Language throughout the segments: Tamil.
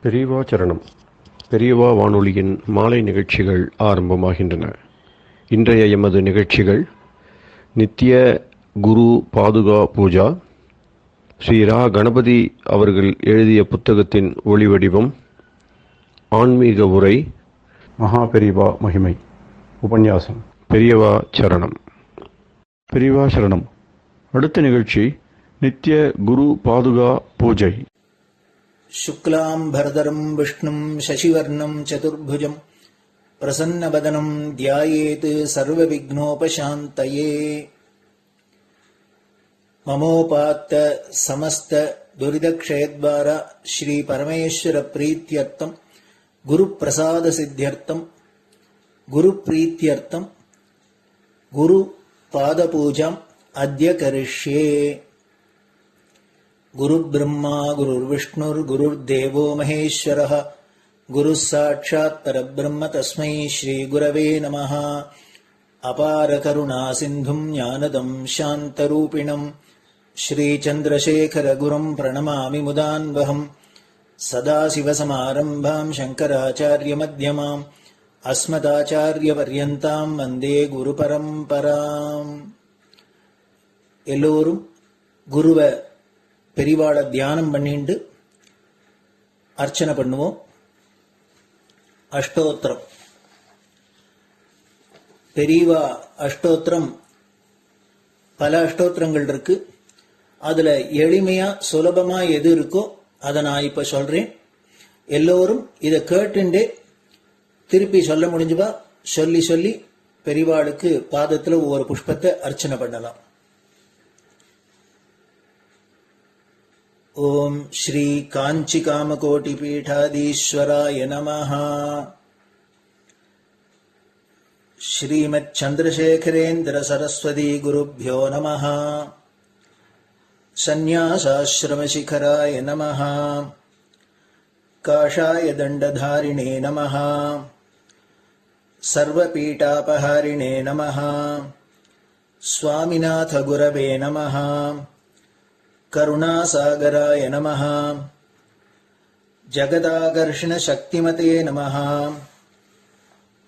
பெரியவா சரணம். பெரியவா வானொலியின் மாலை நிகழ்ச்சிகள் ஆரம்பமாகின்றன. இன்றைய எமது நிகழ்ச்சிகள் நித்திய குரு பாதுகா பூஜா, ஸ்ரீ ரா கணபதி அவர்கள் எழுதிய புத்தகத்தின் ஒளிவடிவம், ஆன்மீக உரை, மகா பெரியவா மகிமை, உபன்யாசம். பெரியவா சரணம். பெரியவா சரணம். அடுத்த நிகழ்ச்சி நித்திய குரு பாதுகா பூஜை. शुक्लां भरदरं विष्णुं शशिवर्णं चतुर्भुजं प्रसन्नवदनं ध्यायेत् सर्वविघ्नोपशान्तये। ममोपात्त समस्त दुरितक्षयद्वारा श्री परमेश्वर प्रीत्यर्थं गुरुप्रसाद सिद्ध्यर्थं गुरुप्रीत्यर्थं गुरुपादपूजाम् अद्य करिष्ये। गुरुर्ब्रह्मा गुरुर्विष्णुर्गुरुर्देवो महेश्वरः गुरुः साक्षात् परब्रह्म तस्मै श्रीगुरवे नमः। अपार करुणासिन्धुं ज्ञानदं शान्तरूपिणं श्रीचन्द्रशेखरगुरुं प्रणमामि मुदान्वहम्। सदाशिवसमारम्भां शङ्कराचार्यमध्यमाम् अस्मदाचार्यपर्यन्तां वन्दे गुरुपरम्पराम्. எல்லோரும் குருவை பெரிவாளை தியானம் பண்ணிண்டு அர்ச்சனை பண்ணுவோம். அஷ்டோத்திரம். பெரியவா அஷ்டோத்திரம் பல அஷ்டோத்திரங்கள் இருக்கு. அதுல எளிமையா சுலபமா எது இருக்கோ அதை நான் இப்ப சொல்றேன். எல்லோரும் இதை கேட்டுண்டே திருப்பி சொல்ல முடிஞ்சுவா சொல்லி சொல்லி பெரிவாளுக்கு பாதத்துல ஒவ்வொரு புஷ்பத்தை அர்ச்சனை பண்ணலாம். ओम श्री कांची कामकोटि पीठाधीश्वराय नमः. श्रीमत् चंद्रशेखरेन्द्र सरस्वती गुरुभ्यो नमः. संन्यासाश्रम शिखराय नमः. काषाय दंडधारिणे नमः. सर्वपीठापहारिणे नमः. स्वामिनाथ गुरवे नमः. करुणासागराय नमः. जगदाकर्षण शक्तिमते नमः.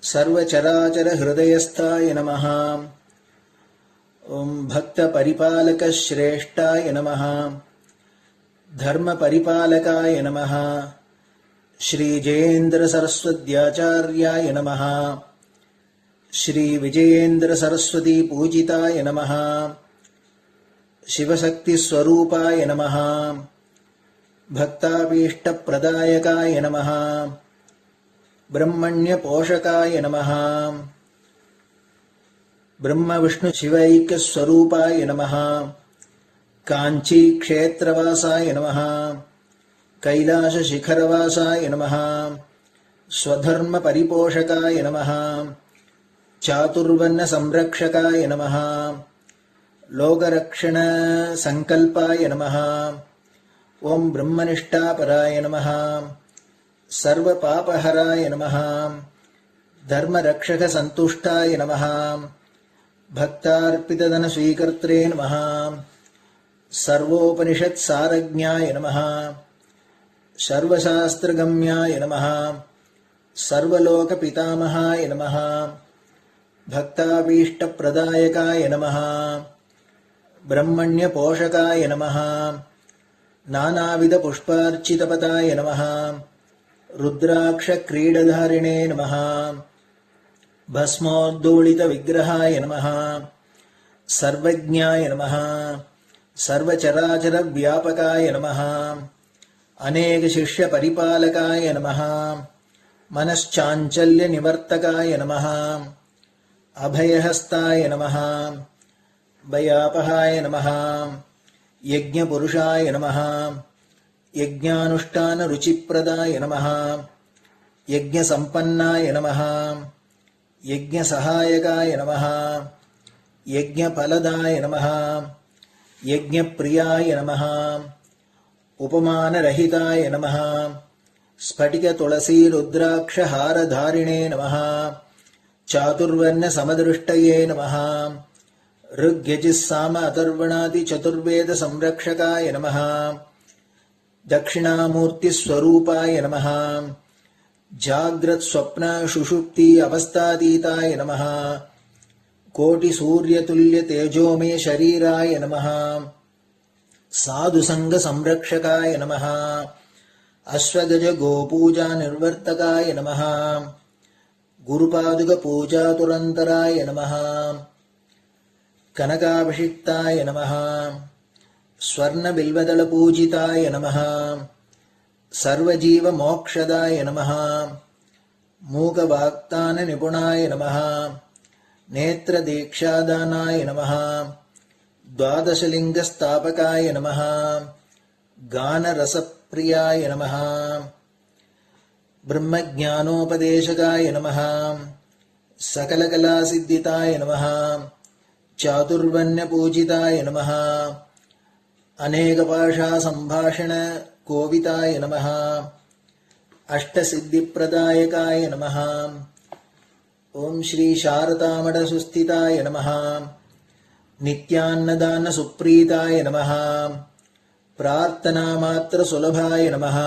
सर्वचराचर हृदयस्थाय नमः. ओम भक्त परिपालक श्रेष्ठाय नमः. धर्म परिपालकाय नमः. श्री जयेन्द्र सरस्वत्याचार्याय नमः. श्री विजयेन्द्र सरस्वती पूजिताय नमः. शिवशक्ति स्वरूपाय नमः. भक्ताभीष्ट प्रदायकाय नमः. ब्रह्मण्य पोषकाय नमः. ब्रह्म विष्णु शिवैक्य स्वरूपाय नमः. कांची क्षेत्रवासाय नमः. कैलाश शिखरवासाय नमः. स्वधर्म परिपोषकाय नमः. चातुर्वर्ण संरक्षकाय नमः. लोकरक्षण संकल्पाय नमः. ओम ब्रह्मनिष्ठापराय नमः. सर्वपापहराय नमः. धर्मरक्षक संतुष्टाय नमः. भक्तार्पितधन स्वीकर्त्रे नमः. सर्वोपनिषत् सारज्ञाय नमः. सर्वशास्त्रगम्याय नमः. सर्वलोक पितामहाय नमः. भक्ताभीष्ट प्रदायकाय नमः. ब्रह्मण्य पोषकाय नमः. नानाविध पुष्पार्चितपताय नमः. रुद्राक्ष क्रीडधारिणे नमः. भस्मोद्दोलित विग्रहाय नमः. सर्वज्ञाय नमः. सर्वचराचर व्यापकाय नमः. अनेक शिष्य परिपालकाय नमः. मनश्चाञ्चल्य निवर्तकाय नमः. अभयहस्ताय नमः. भयापहाय नमः. यज्ञपुरुषाय नमः. यज्ञानुष्ठान रुचिप्रदाय नमः. यज्ञसम्पन्नाय नमः. यज्ञसहायकाय नमः. यज्ञफलदाय नमः. यज्ञप्रियाय नमः. उपमानरहिताय नमः. स्फटिक तुलसी रुद्राक्ष हारधारिणे नमः. चातुर्वर्ण समदृष्टये नमः. ऋग्यजुस्साम अथर्वणादि चतुर्वेद संरक्षकाय नमः. दक्षिणामूर्तिस्वरूपाय नमः जाग्रत् स्वप्न सुषुप्ति अवस्थातीताय नमः कोटिसूर्यतुल्यतेजोमय शरीराय नमः साधुसङ्गसंरक्षकाय नमः अश्वगज गोपूजा निर्वर्तकाय नमः गुरुपादुकपूजातुरन्तराय नमः कनकाभिषिक्ताय नमः स्वर्णबिल्वदलपूजिताय नमः सर्वजीवमोक्षदाय नमः मूकवाक्ताननिपुणाय नमः नेत्रदीक्षादानाय नमः द्वादशलिङ्गस्थापकाय नमः गानरसप्रियाय नमः ब्रह्मज्ञानोपदेशकाय नमः सकलकलासिद्धिताय नमः चातुर्वर्ण्यपूजिताय नमः अनेकभाषासम्भाषण कोविताय नमः अष्टसिद्धिप्रदायकाय नमः ओम श्री शारदामठसुस्थिताय नमः नित्यान्नदानसुप्रीताय नमः प्रार्थनामात्रसुलभाय नमः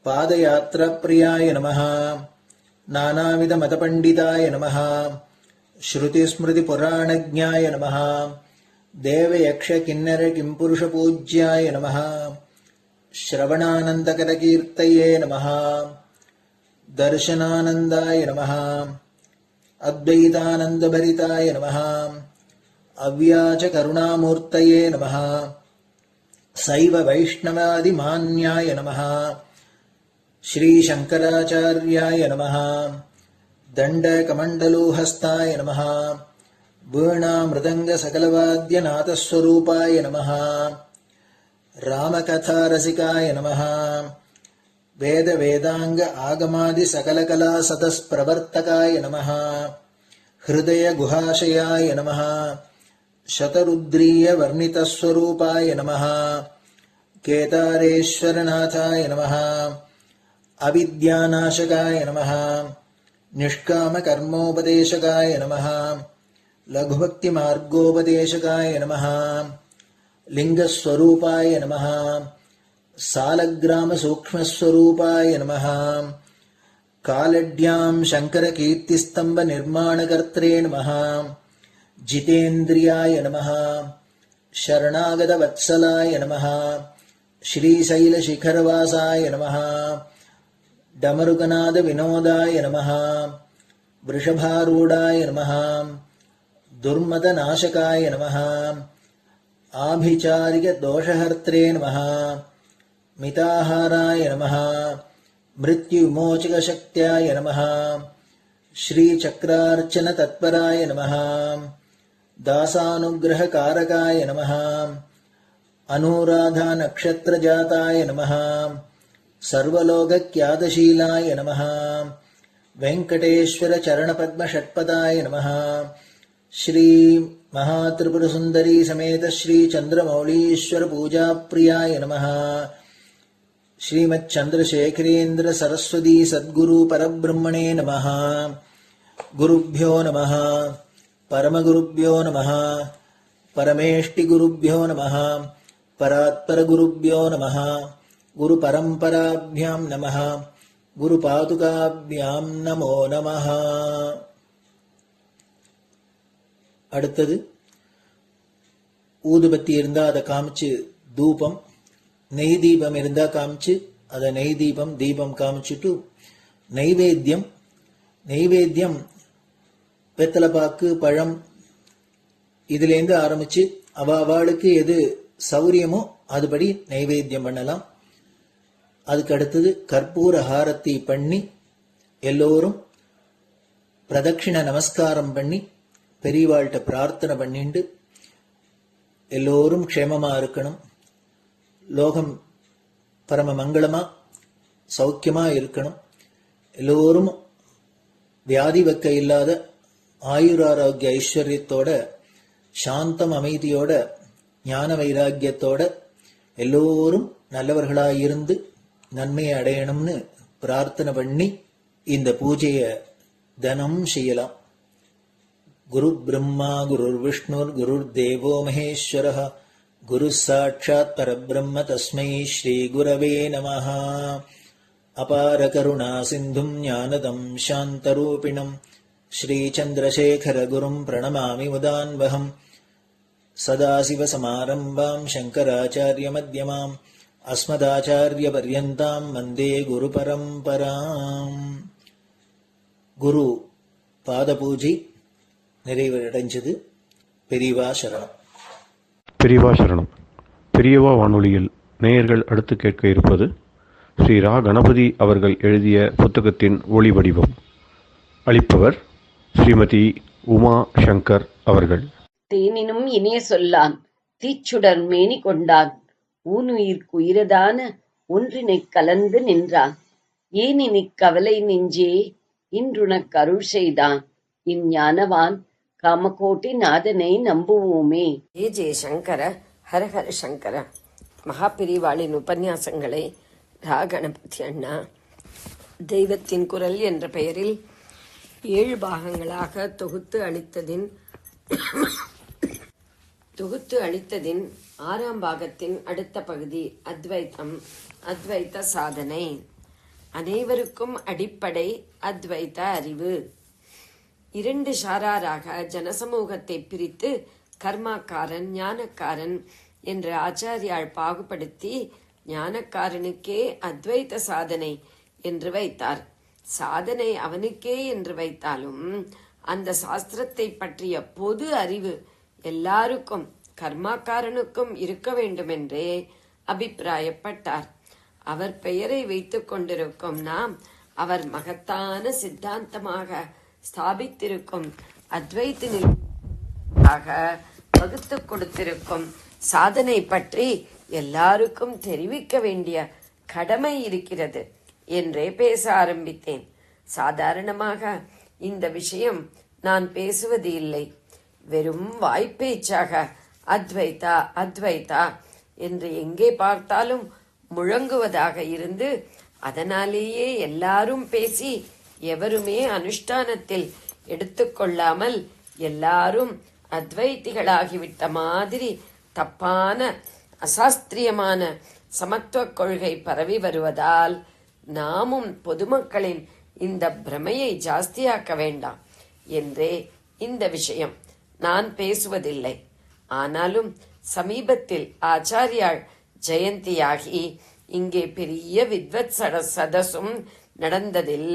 पादयात्राप्रियाय नमः नानाविधमतपण्डिताय नमः श्रुतिस्मृतिपुराणज्ञाय नमः देवयक्षकिन्नरकिंपुरुषपूज्याय नमः श्रवणानन्दकरकीर्तये नमः दर्शनानन्दाय नमः अद्वैतानन्दभरिताय नमः अव्याजकरुणामूर्तये नमः शैव वैष्णवादिमान्याय नमः श्रीशङ्कराचार्याय नमः दण्डकमण्डलोहस्ताय नमः वीणामृदङ्गसकलवाद्यनाथस्वरूपाय नमः रामकथारसिकाय नमः वेदवेदाङ्ग आगमादिसकलकलासतस्प्रवर्तकाय नमः हृदयगुहाशयाय नमः शतरुद्रीयवर्णितस्वरूपाय नमः केदारेश्वरनाथाय नमः अविद्यानाशकाय नमः निष्कामकर्मोपदेशकाय नमः लघुभक्तिमार्गोपदेशकाय नमः लिङ्गस्वरूपाय नमः सालग्रामसूक्ष्मस्वरूपाय नमः कालड्यां शङ्करकीर्तिस्तम्भनिर्माणकर्त्रे नमः जितेन्द्रियाय नमः शरणागतवत्सलाय नमः श्रीशैलशिखरवासाय नमः डमरुकनादविनोदाय नमः वृषभारूढाय नमः दुर्मदनाशकाय नमः आभिचारिकदोषहर्त्रे नमः मिताहाराय नमः मृत्युविमोचकशक्त्याय नमः श्रीचक्रार्चनतत्पराय नमः दासानुग्रहकारकाय नमः अनुराधानक्षत्रजाताय नमः सर्वलोकख्यातशीलाय नमः वेङ्कटेश्वरचरणपद्मषट्पदाय नमः श्री महात्रिपुरसुन्दरी समेत श्री चन्द्रमौलीश्वर पूजाप्रियाय नमः श्रीमच्चन्द्रशेखरेन्द्र सरस्वती सद्गुरु परब्रह्मणे नमः गुरुभ्यो नमः परमगुरुभ्यो नमः परमेष्टिगुरुभ्यो नमः परात्परगुरुभ्यो नमः गुरुपरम्पराभ्यां नमः गुरुपादुकाभ्यां नमो नमः. அடுத்தது ஊதுபத்தி இருந்தா அதை காமிச்சு தூபம், நெய் தீபம் இருந்தா காமிச்சு அதை நெய் தீபம் தீபம் காமிச்சுட்டு நைவேத்தியம் வெத்தலைப்பாக்கு பழம் இதுலேருந்து ஆரம்பிச்சு அவளுக்கு எது சௌரியமோ அதுபடி நைவேத்தியம் பண்ணலாம். அதுக்கு அடுத்தது கற்பூர ஹாரத்தி பண்ணி எல்லோரும் பிரதட்சிண நமஸ்காரம் பண்ணி பெரியவாள்கிட்ட பிரார்த்தனை பண்ணிண்டு எல்லோரும் க்ஷேமமா இருக்கணும், லோகம் பரம மங்களமா சௌக்கியமா இருக்கணும், எல்லோரும் வியாதி வெக்க இல்லாத ஆயுராரோக்கிய ஐஸ்வர்யத்தோட சாந்தம் அமைதியோட ஞான வைராக்கியத்தோட எல்லோரும் நல்லவர்களாயிருந்து நன்மையை அடையணும்னு பிரார்த்தனை பண்ணி இந்த பூஜையை தினம் செய்யலாம். குரு பிரம்மா குருர் விஷ்ணுர் குருர் தேவோ மகேஸ்வரः குரு சாட்சாத் பரபிரம்ம தஸ்மை ஸ்ரீ குரவே நமஹ. அபார கருணா சிந்தும் ஞானதம் சாந்தரூபிணம் ஸ்ரீ சந்திரசேகர குரும் பிரணமாமி முதான்வகம். சதாசிவசமாரம்பாம் சங்கராச்சாரிய மத்யமாம் அஸ்மதாச்சாரிய பர்யந்தாம் வந்தே குரு பரம்பராம். குரு பாத பூஜை நிறைவடைஞ்சது. பெரியவா சரணம். பெரியவா சரணம். பெரியவா வானொலியில் நேயர்கள் அடுத்து கேட்க இருப்பது ஸ்ரீ ரா கணபதி அவர்கள் எழுதிய புத்தகத்தின் ஒளி வடிவம். அளிப்பவர் ஸ்ரீமதி உமா சங்கர் அவர்கள். தேனினும் இனிய சொல்லான் தீச்சுடர் மேனி கொண்டான் ஊனுயிர்க்கு உயிரதான ஒன்றினைக் கலந்து நின்றான் ஏனினிக் கவலை நெஞ்சே இன்றுனக் அருள் செய்தான் இஞ்ஞானவான் காமகோட்டி நாதனை நம்புவோமே. ஜெய சங்கர ஹரஹர சங்கர. மகாபிரிவாளின் உபன்யாசங்களை ரா கணபதி அண்ணா தெய்வத்தின் குரல் என்ற பெயரில் 7 பாகங்களாக தொகுத்து அளித்ததின் 6ஆம் பாகத்தின் அடுத்த பகுதி அத்வைத்தம், அத்வைத்த சாதனை. அனைவருக்கும் அடிப்படை அத்வைத்த அறிவு. 2 சாராராக ஜனசமூகத்தை பிரித்து கர்மாக்காரன் ஞானக்காரன் என்று ஆச்சாரியால் பாகுபடுத்தி ஞானக்காரனுக்கே அத்வைத்த சாதனை என்று வைத்தார். சாதனை அவனுக்கே என்று வைத்தாலும் அந்த சாஸ்திரத்தை பற்றிய பொது அறிவு எல்லாருக்கும் கர்மாக்காரனுக்கும் இருக்க வேண்டுமென்றே அபிப்பிராயப்பட்டார். அவர் பெயரை வைத்துக் கொண்டிருக்கும் நாம் அவர் மகத்தான சித்தாந்தமாக ஸ்தாபித்திருக்கும் அத்வைத்தினாக வகுத்து கொடுத்திருக்கும் சாதனை பற்றி எல்லாருக்கும் தெரிவிக்க வேண்டிய கடமை இருக்கிறது என்றே பேச ஆரம்பித்தேன். சாதாரணமாக இந்த விஷயம் நான் பேசுவது இல்லை. வெறும் வாய்ப்பேச்சாக அத்வைதா அத்வைதா என்று எங்கே பார்த்தாலும் முழங்குவதாக இருந்து அதனாலேயே எல்லாரும் பேசி எவருமே அனுஷ்டானத்தில் எடுத்துக்கொள்ளாமல் எல்லாரும் அத்வைத்திகளாகிவிட்ட மாதிரி தப்பான அசாஸ்திரியமான சமத்துவ கொள்கை பரவி வருவதால் நாமும் பொதுமக்களின் இந்த பிரமையை ஜாஸ்தியாக்க வேண்டாம் என்றே இந்த விஷயம் நான் பேசுவதில்லை. ஆனாலும் சமீபத்தில் ஆச்சாரியாள் ஜெயந்தியாகி இங்கே பெரிய வித்வத் சதசும் நடந்ததில்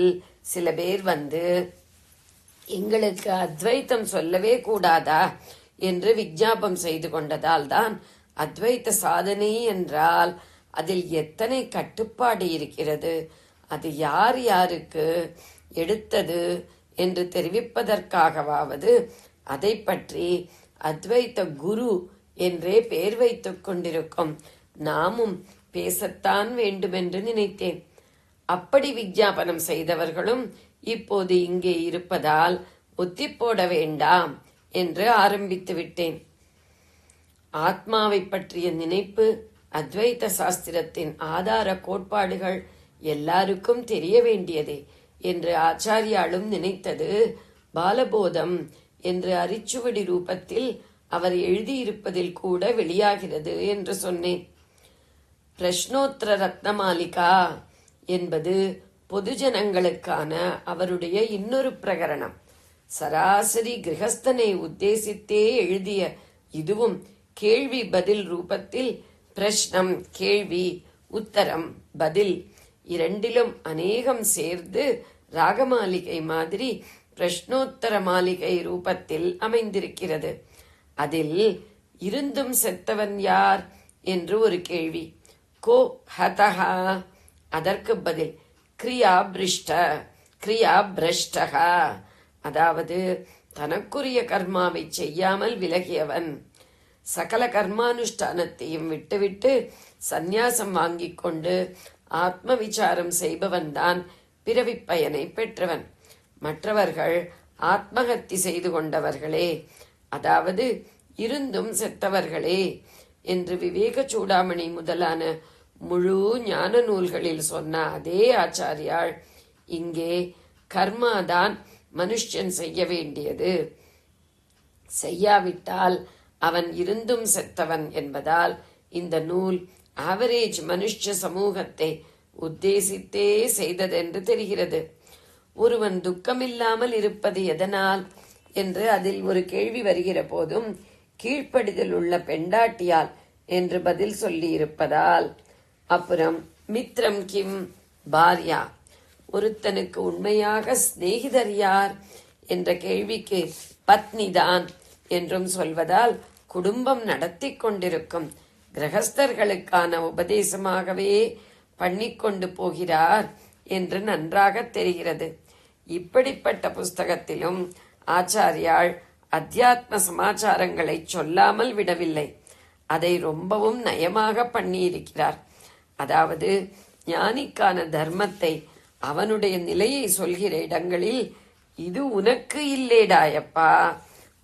சில பேர் வந்து எங்களுக்கு அத்வைத்தம் சொல்லவே கூடாதா என்று விஞ்ஞாபம் செய்து கொண்டதால் தான் அத்வைத்த சாதனை என்றால் அதில் எத்தனை கட்டுப்பாடு இருக்கிறது, அது யார் யாருக்கு எடுத்தது என்று தெரிவிப்பதற்காகவாவது அதை பற்றி அத்வைத்த குரு என்றே பெயர் வைத்துக் கொண்டிருக்கும் நாமும் பேசத்தான் வேண்டுமென்று நினைத்தேன். அப்படி விஞ்ஞாபனம் செய்தவர்களும் இப்போது இங்கே இருப்பதால் ஒத்தி போட வேண்டாம் என்று ஆரம்பித்து விட்டேன். ஆத்மாவை பற்றிய நினைப்பு, அத்வைத்த சாஸ்திரத்தின் ஆதார கோட்பாடுகள் எல்லாருக்கும் தெரிய வேண்டியதே என்று ஆச்சாரியாலும் நினைத்தது பாலபோதம் என்று அரிச்சுவடி ரூபத்தில் அவர் எழுதியிருப்பதில் கூட வெளியாகிறது என்று சொன்னேன். பிரஷ்னோத்தர ரத்னமாலிகா என்பது பொதுஜனங்களுக்கான அவருடைய இன்னொரு பிரகரணம். சராசரி கிரகஸ்தனை உத்தேசித்தே எழுதிய இதுவும் கேள்வி பதில் ரூபத்தில் பிரஷ்னம் கேள்வி, உத்தரம் பதில் இரண்டிலும் அநேகம் சேர்ந்து ராகமாளிகை மாதிரி பிரஷ்னோத்தர மாளிகை ரூபத்தில் அமைந்திருக்கிறது. அதில் இருந்தும் செத்தவன் யார் என்று ஒரு கேள்வி. கோ ஹதஹா, அதற்கு பதில் கிரியா பிரஷ்டகா, அதாவது தனக்குரிய கர்மாவை செய்யாமல் விலகியவன். சகல கர்மானுஷ்டானத்தையும் விட்டுவிட்டு சந்நியாசம் வாங்கிக் கொண்டு ஆத்ம விசாரம் செய்பவன்தான் பிறவி பயனை பெற்றவன். மற்றவர்கள் ஆத்மஹத்தி செய்து கொண்டவர்களே, அதாவது இருந்தும் செத்தவர்களே என்று விவேக சூடாமணி முதலான முழு ஞான நூல்களில் சொன்ன அதே ஆச்சாரியாள் இங்கே கர்மாதான் மனுஷன் செய்ய வேண்டியது, செய்யாவிட்டால் அவன் இருந்தும் செத்தவன் என்பதால் இந்த நூல் ஆவரேஜ் மனுஷ்ய சமூகத்தை உத்தேசித்தே செய்ததென்று தெரிகிறது. ஒருவன் துக்கமில்லாமல் இருப்பது எதனால் என்று அதில் ஒரு கேள்வி வருகிற போதும் கீழ்ப்படிதல் உள்ள பெண்டாட்டியால் என்று பதில் சொல்லி இருப்பதால். அப்புறம் மித்ரம் கிம் பாரியா, ஒருத்தனுக்கு உண்மையாக சிநேகிதர் யார் என்ற கேள்விக்கு பத்னிதான் என்றும் சொல்வதால் குடும்பம் நடத்தி கொண்டிருக்கும் கிரகஸ்தர்களுக்கான உபதேசமாகவே பண்ணிக்கொண்டு போகிறார் என்று நன்றாக தெரிகிறது. இப்படிப்பட்ட புஸ்தகத்திலும் ஆச்சாரியாள் அத்தியாத்ம சமாச்சாரங்களை சொல்லாமல் விடவில்லை. அதை ரொம்பவும் நயமாக பண்ணியிருக்கிறார். அதாவது ஞானிக்கான தர்மத்தை, அவனுடைய நிலையை சொல்கிற இடங்களில் இது உனக்கு இல்லேடாயப்பா,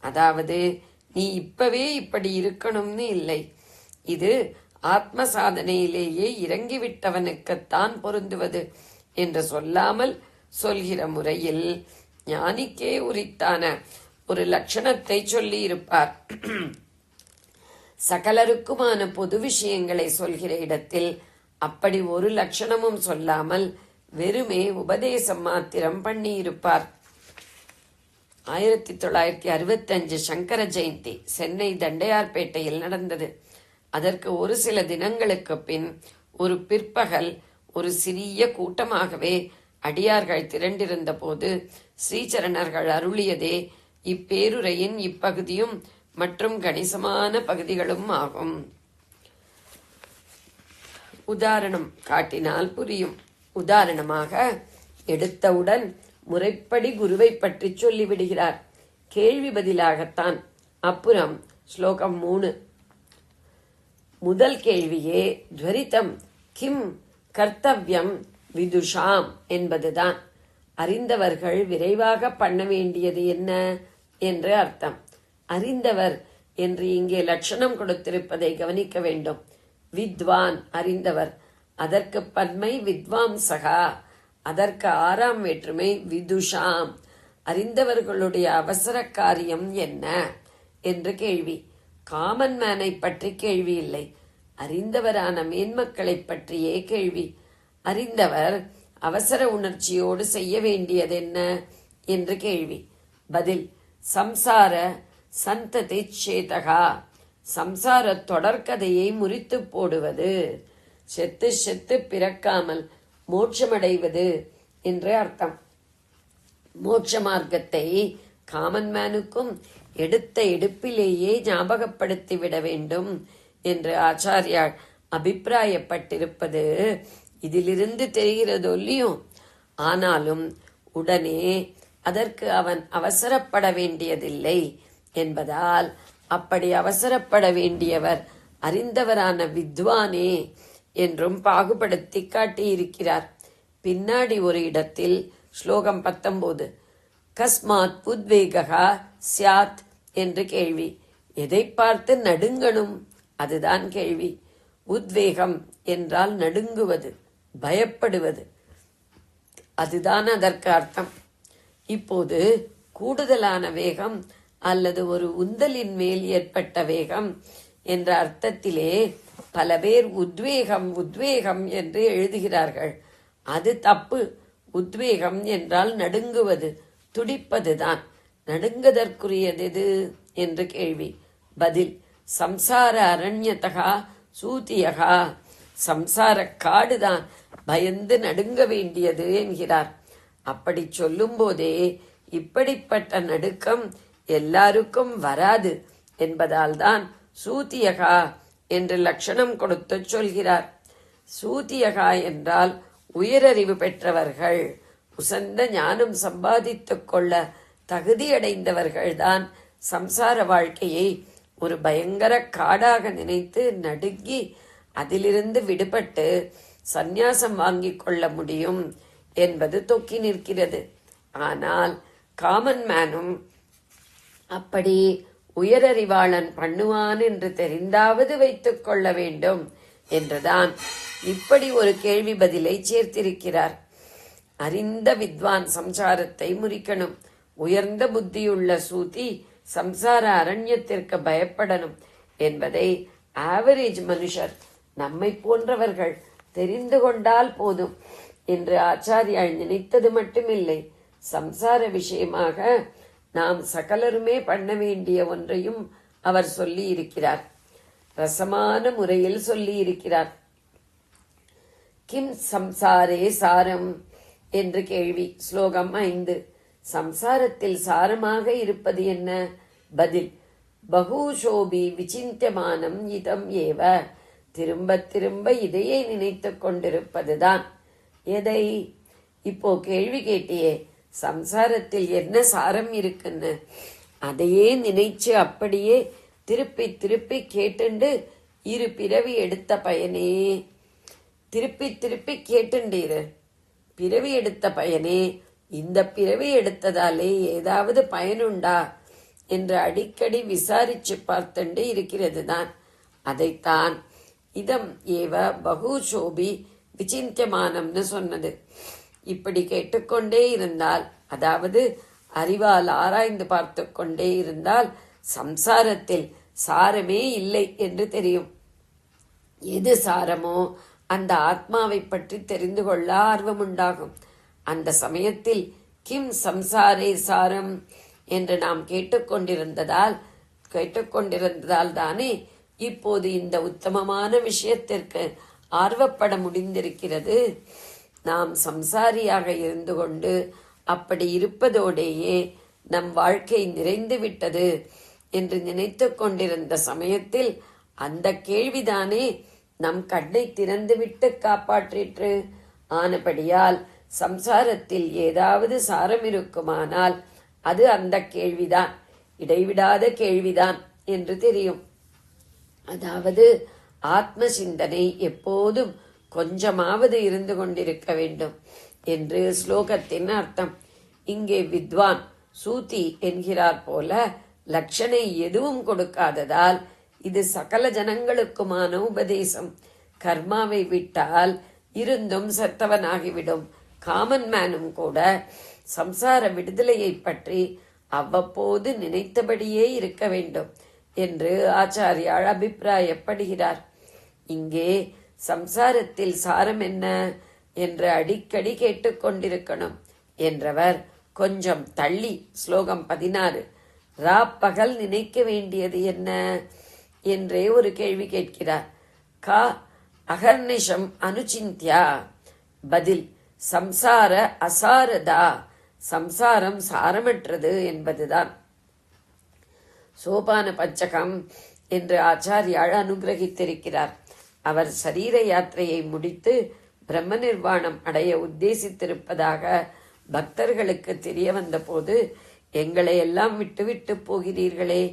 அதாவது நீ இப்பவே இப்படி இருக்கணும்னு இல்லை, இது ஆத்ம சாதனையிலேயே இறங்கிவிட்டவனுக்குத்தான் பொருந்துவது என்று சொல்லாமல் சொல்கிற முறையில் ஞானிக்கே உரித்தான ஒரு லட்சணத்தை சொல்லி இருப்பார். சகலருக்குமான பொது விஷயங்களை சொல்கிற இடத்தில் அப்படி ஒரு லட்சணமும் சொல்லாமல் வெறுமே உபதேசம் மாத்திரம் பண்ணியிருப்பார். 1965 சங்கர ஜெயந்தி சென்னை தண்டையார்பேட்டையில் நடந்தது. அதற்கு ஒரு சில தினங்களுக்கு பின் ஒரு பிற்பகல் ஒரு சிறிய கூட்டமாகவே அடியார்கள் திரண்டிருந்த போது ஸ்ரீசரணர்கள் அருளியதே இப்பேருரையின் இப்பகுதியும் மற்றும் கணிசமான பகுதிகளும் ஆகும். உதாரணம் காட்டினால் புரியும். உதாரணமாக எடுத்தவுடன் முறைப்படி குருவை பற்றி சொல்லிவிடுகிறார். கேள்வி பதிலாகத்தான். அப்புறம் ஸ்லோகம் 3. முதல் கேள்வியே துவரிதம் கிம் கர்த்தவ்யம் விதுஷாம் என்பதுதான். அறிந்தவர்கள் விரைவாக பண்ண வேண்டியது என்ன என்று அர்த்தம். அறிந்தவர் என்று இங்கே லட்சணம் கொடுத்திருப்பதை கவனிக்க வேண்டும். வித்வான் அறிந்தவர், அதற்கு பன்மை வித்வாம்சகா, அதற்கு 6ஆம் வேற்றுமை விதுஷாம். அறிந்தவர்களுடைய அவசர காரியம் என்ன என்று கேள்வி. காமன் மேனை பற்றி கேள்வி இல்லை, அறிந்தவரான மேன்மக்களை பற்றியே கேள்வி. அறிந்தவர் அவசர உணர்ச்சியோடு செய்ய வேண்டியது என்ன என்று கேள்வி. பதில் சம்சார சந்ததி சேதகா, சம்சார தொடர்கதையை முறித்து போடுவது, செத்து செத்து பிறக்காமல் மோட்சமடைவது என்று அர்த்தம். மோட்ச மார்க்கத்தை காமன் மேனுக்கும் எடுத்த எடுப்பிலேயே ஞாபகப்படுத்தி விட வேண்டும் என்று ஆச்சாரியார் அபிப்பிராயப்பட்டிருப்பது இதிலிருந்து தெரிகிறதோ இல்லையோ. ஆனாலும் உடனே அதற்கு அவன் அவசரப்பட வேண்டியதில்லை என்பதால் அப்படி அவசரப்பட வேண்டியவர் அறிந்தவரான வித்வானே என்றும் பாகுபடுத்தி காட்டியிருக்கிறார். பின்னாடி ஒரு இடத்தில் ஸ்லோகம் 19 கஸ்மாத் உத்வேகா சியாத் என்று கேள்வி. எதை பார்த்து நடுங்கணும்? அதுதான் கேள்வி. உத்வேகம் என்றால் நடுங்குவது, பயப்படுவது, அதுதான் அதற்கு அர்த்தம். இப்போது கூடுதலான வேகம் அல்லது ஒரு உந்தலின் மேல் ஏற்பட்ட வேகம் என்ற அர்த்தத்திலே பல பேர் உத்வேகம் உத்வேகம் என்று எழுதுகிறார்கள். அது தப்பு. உத்வேகம் என்றால் நடுங்குவது, துடிப்பதுதான். நடுங்குதற்குரியது என்று கேள்வி. பதில் சம்சார அரண்யதகா சூத்தியகா, சம்சார காடுதான் பயந்து நடுங்க வேண்டியது என்கிறார். அப்படி சொல்லும் போதே இப்படிப்பட்ட நடுக்கம் எல்லாருக்கும் வராது என்பதால் தான் சூத்தியகா என்று லட்சணம் கொடுத்து சொல்கிறார். சூத்தியகா என்றால் உயரறிவு பெற்றவர்கள், உசந்த ஞானம் சம்பாதித்துக் கொள்ள தகுதியடைந்தவர்கள்தான் சம்சார வாழ்க்கையை ஒரு பயங்கர காடாக நினைத்து நடுங்கி அதிலிருந்து விடுபட்டு சந்நியாசம் வாங்கிக் கொள்ள முடியும் என்பது தொக்கி நிற்கிறது. ஆனால் காமன் மேனும் அப்படி உயரறிவாளன் பண்ணுவான் என்று தெரிந்தாவது வைத்துக் கொள்ள வேண்டும் என்றுதான் இப்படி ஒரு கேள்வி பதிலை சேர்த்திருக்கிறார். அறிந்த வித்வான் சம்சாரத்தை முறிக்கணும். உயர்ந்த புத்தியுள்ள சூதி சம்சார அரண்யத்திற்கு பயப்படணும் என்பதை ஆவரேஜ் மனுஷர், நம்மை போன்றவர்கள் தெரிந்து கொண்டால் போதும் என்று ஆச்சாரியால் நினைத்தது மட்டுமில்லை, சம்சார விஷயமாக நாம் சகலருமே பண்ண வேண்டிய ஒன்றையும் அவர் சொல்லி இருக்கிறார். ரசமான முறையில் சொல்லி இருக்கிறார். கிம் சம்சாரே சாரம் என்று கேள்வி. ஸ்லோகம் 5. சம்சாரத்தில் சாரமாக இருப்பது என்ன? பதில்: பகூஷோபி விசிந்தியமானம் இதம் ஏவ. திரும்ப திரும்ப இதையே நினைத்து கொண்டிருப்பதுதான். எதை? இப்போ கேள்வி கேட்டியே, சம்சாரத்தில் என்ன சாரம் இருக்குன்னு. அதையே நினைச்சு அப்படியே திருப்பி திருப்பி கேட்டுண்டு இரு பிறவி எடுத்த பயனே. திருப்பி திருப்பி கேட்டுண்டீரு. பிறவி எடுத்த பயனே, இந்த பிறவி எடுத்ததாலே ஏதாவது பயனுண்டா என்று அடிக்கடி விசாரிச்சு பார்த்துண்டு இருக்கிறது தான். அதைத்தான் இதம் ஏவ பகுஷோபி விசிந்தியமானம்னு சொன்னது. இப்படி கேட்டுக்கொண்டே இருந்தால், அதாவது அறிவால் ஆராய்ந்து பார்த்து கொண்டே இருந்தால் சம்சாரத்தில் சாரமே இல்லை என்று தெரியும். எது சாரமோ அந்த ஆத்மாவை பற்றி தெரிந்து கொள்ள ஆர்வம் உண்டாகும். அந்த சமயத்தில் கிம் சம்சாரே சாரம் என்று நாம் கேட்டுக்கொண்டிருந்ததால் தானே இப்போது இந்த உத்தமமான விஷயத்திற்கு ஆர்வப்பட முடிந்திருக்கிறது. நாம் சம்சாரியாக இருந்து கொண்டு அப்படி இருப்பதோடேயே நம் வாழ்க்கை நிறைந்து விட்டது என்று நினைத்து கொண்டிருந்த சமயத்தில் அந்த கேள்விதானே நம் கண்ணை திறந்துவிட்டு காப்பாற்றிற்று. ஆனபடியால் சம்சாரத்தில் ஏதாவது சாரம் இருக்குமானால் அது அந்த கேள்விதான், இடைவிடாத கேள்விதான் என்று தெரியும். அதாவது ஆத்ம சிந்தனை எப்போதும் கொஞ்சமாவது இருந்து கொண்டிருக்க வேண்டும் என்று ஸ்லோகத்தின் அர்த்தம். இங்கே வித்வான் சூதி என்கிறார் போல லட்சணை எதுவும் கொடுக்காததால் இது சகல ஜனங்களுக்குமான உபதேசம். கர்மாவை விட்டால் இருந்தும் செத்தவனாகிவிடும் காமன் மேனும் கூட சம்சார விடுதலையை பற்றி அவ்வப்போது நினைத்தபடியே இருக்க வேண்டும் என்று ஆச்சாரியால் அபிப்பிராயப்படுகிறார். இங்கே சம்சாரத்தில் சாரம் என்ன என்று அடிக்கடி கேட்டுக்கொண்டிருக்கணும் என்றவர் கொஞ்சம் தள்ளி ஸ்லோகம் 16 ராப்பகல் நினைக்க வேண்டியது என்ன என்றே ஒரு கேள்வி கேட்கிறார். கா அகர்நிஷம் அனுசிந்தியா. பதில்: சம்சார அசாரதா. சம்சாரம் சாரமற்றது என்பதுதான். சோபான பஞ்சகம் என்று ஆச்சாரியால் அனுகிரகித்திருக்கிறார். அவர் சரீர யாத்திரையை முடித்து பிரம்ம நிர்வாணம் அடைய உத்தேசித்திருப்பதாக பக்தர்களுக்கு தெரிய வந்த போது, எங்களை எல்லாம் விட்டுவிட்டு போகிறீர்களே,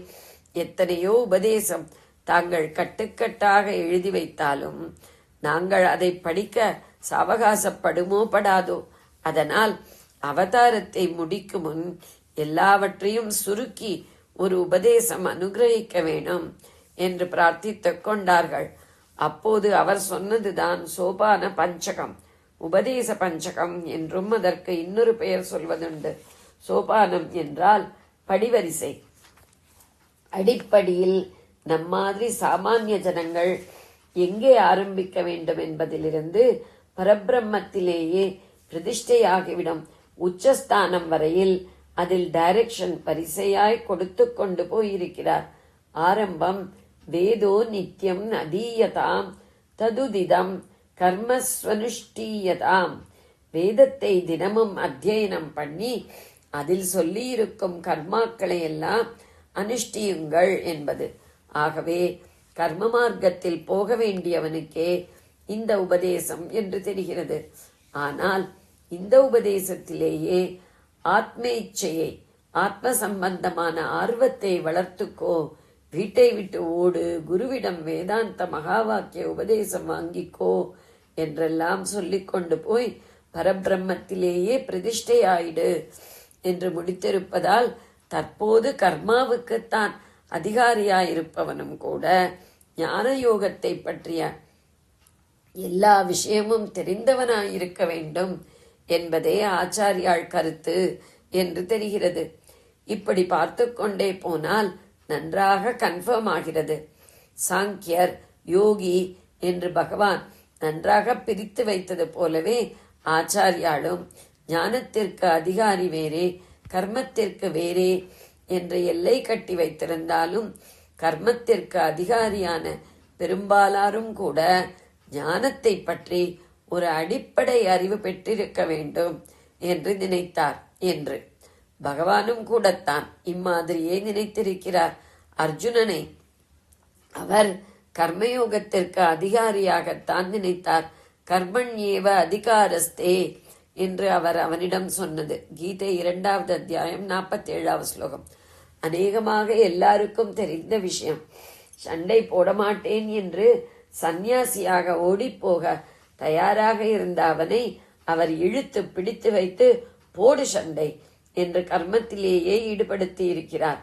எத்தனையோ உபதேசம் தாங்கள் கட்டுக்கட்டாக எழுதி வைத்தாலும் நாங்கள் அதை படிக்க சாவகாசப்படுமோ படாதோ, அதனால் அவதாரத்தை முடிக்கும் முன் எல்லாவற்றையும் சுருக்கி ஒரு உபதேசம் அனுகிரகிக்க வேணும் என்று பிரார்த்தித்துக் கொண்டார்கள். அப்போது அவர் சொன்னதுதான் சோபான பஞ்சகம். உபதேச பஞ்சகம் என்றும் அதற்கு இன்னொரு பெயர் சொல்வதுண்டு. சோபானம் என்றால் படிவரிசை. அடிப்படையில் நம்மாதிரி சாமானிய ஜனங்கள் எங்கே ஆரம்பிக்க வேண்டும் என்பதிலிருந்து பரபிரம்மத்திலேயே பிரதிஷ்டையாகிவிடும் உச்சஸ்தானம் வரையில் அதில் டைரக்ஷன் வரிசையாய் கொடுத்து கொண்டு போயிருக்கிறார். ஆரம்பம் வேதோ நித்யம் அதீயதாம் ததுதிதம் கர்மஸ்வனுஷ்டீயதாம். வேதத்தை தினமும் அத்தியனம் பண்ணி அதில் சொல்லியிருக்கும் கர்மாக்களை எல்லாம் அனுஷ்டியுங்கள் என்பது. ஆகவே கர்ம மார்க்கத்தில் போக வேண்டியவனுக்கே இந்த உபதேசம் என்று தெரிகிறது. ஆனால் இந்த உபதேசத்திலேயே ஆத்மேச்சையை, ஆத்ம சம்பந்தமான ஆர்வத்தை வளர்த்துக்கோ, வீட்டை விட்டு ஓடு, குருவிடம் வேதாந்த மகா வாக்கிய உபதேசம் வாங்கிக்கோ என்றெல்லாம் சொல்லிக் கொண்டு போய் பரபிரம்மத்திலேயே பிரதிஷ்டையாயிடு என்று முடித்திருப்பதால் தற்போது கர்மாவுக்குத்தான் அதிகாரியாயிருப்பவனும் கூட ஞான யோகத்தை பற்றிய எல்லா விஷயமும் தெரிந்தவனாயிருக்க வேண்டும் என்பதே ஆச்சாரியாள் கருத்து என்று தெரிகிறது. இப்படி பார்த்து கொண்டே போனால் நன்றாக கன்ஃபார்ம் ஆகிறது. சாங்கியர், யோகி என்று பகவான் நன்றாக பிரித்து வைத்தது போலவே ஆச்சாரியாலும் ஞானத்திற்கு அதிகாரி வேறே, கர்மத்திற்கு வேறே என்று எல்லை கட்டி வைத்திருந்தாலும் கர்மத்திற்கு அதிகாரியான பெரும்பாலாரும் கூட ஞானத்தை பற்றி ஒரு அடிப்படை அறிவு பெற்றிருக்க வேண்டும் என்று நினைத்தார் என்று பகவானும் கூடத்தான் இம்மாதிரியே நினைத்திருக்கிறார் அர்ஜுனனை. அவர் கர்மயோகத்திற்கு அதிகாரியாகத்தான் நினைத்தார். கர்மண்யேவ அதிகாரஸ்தே என்று அவர் அவனிடம் சொன்னது கீதை 2வது அத்தியாயம் 47வது ஸ்லோகம். அநேகமாக எல்லாருக்கும் தெரிந்த விஷயம். சண்டை போட மாட்டேன் என்று சந்நியாசியாக ஓடிப்போக தயாராக இருந்த அவனை அவர் இழுத்து பிடித்து வைத்து போடு சண்டை என்று கர்மத்திலேயே ஈடுபடுத்தி இருக்கிறார்.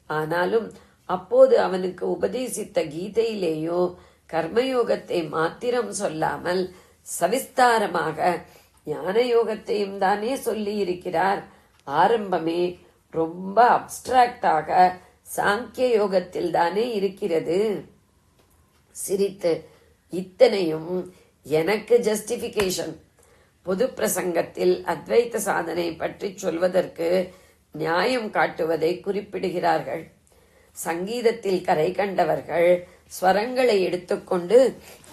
ஆனாலும் அப்போது அவனுக்கு உபதேசித்த கீதையிலேயோ கர்மயோகத்தை மாத்திரம் சொல்லாமல் சவிஸ்தாரமாக ஞான யோகத்தையும் தானே சொல்லி இருக்கிறார். ஆரம்பமே ரொம்ப அப்டிராக்டாக சாங்கிய யோகத்தில் தானே இருக்கிறது. சிரித்து, இத்தனையும் எனக்கு ஜஸ்டிபிகேஷன். பொது பிரசங்கத்தில் அத்வைத சாதனை பற்றி சொல்வதற்கு நியாயம் காட்டுவதை குறிப்பிடுகிறார்கள். சங்கீதத்தில் கரை கண்டவர்கள் ஸ்வரங்களை எடுத்துக்கொண்டு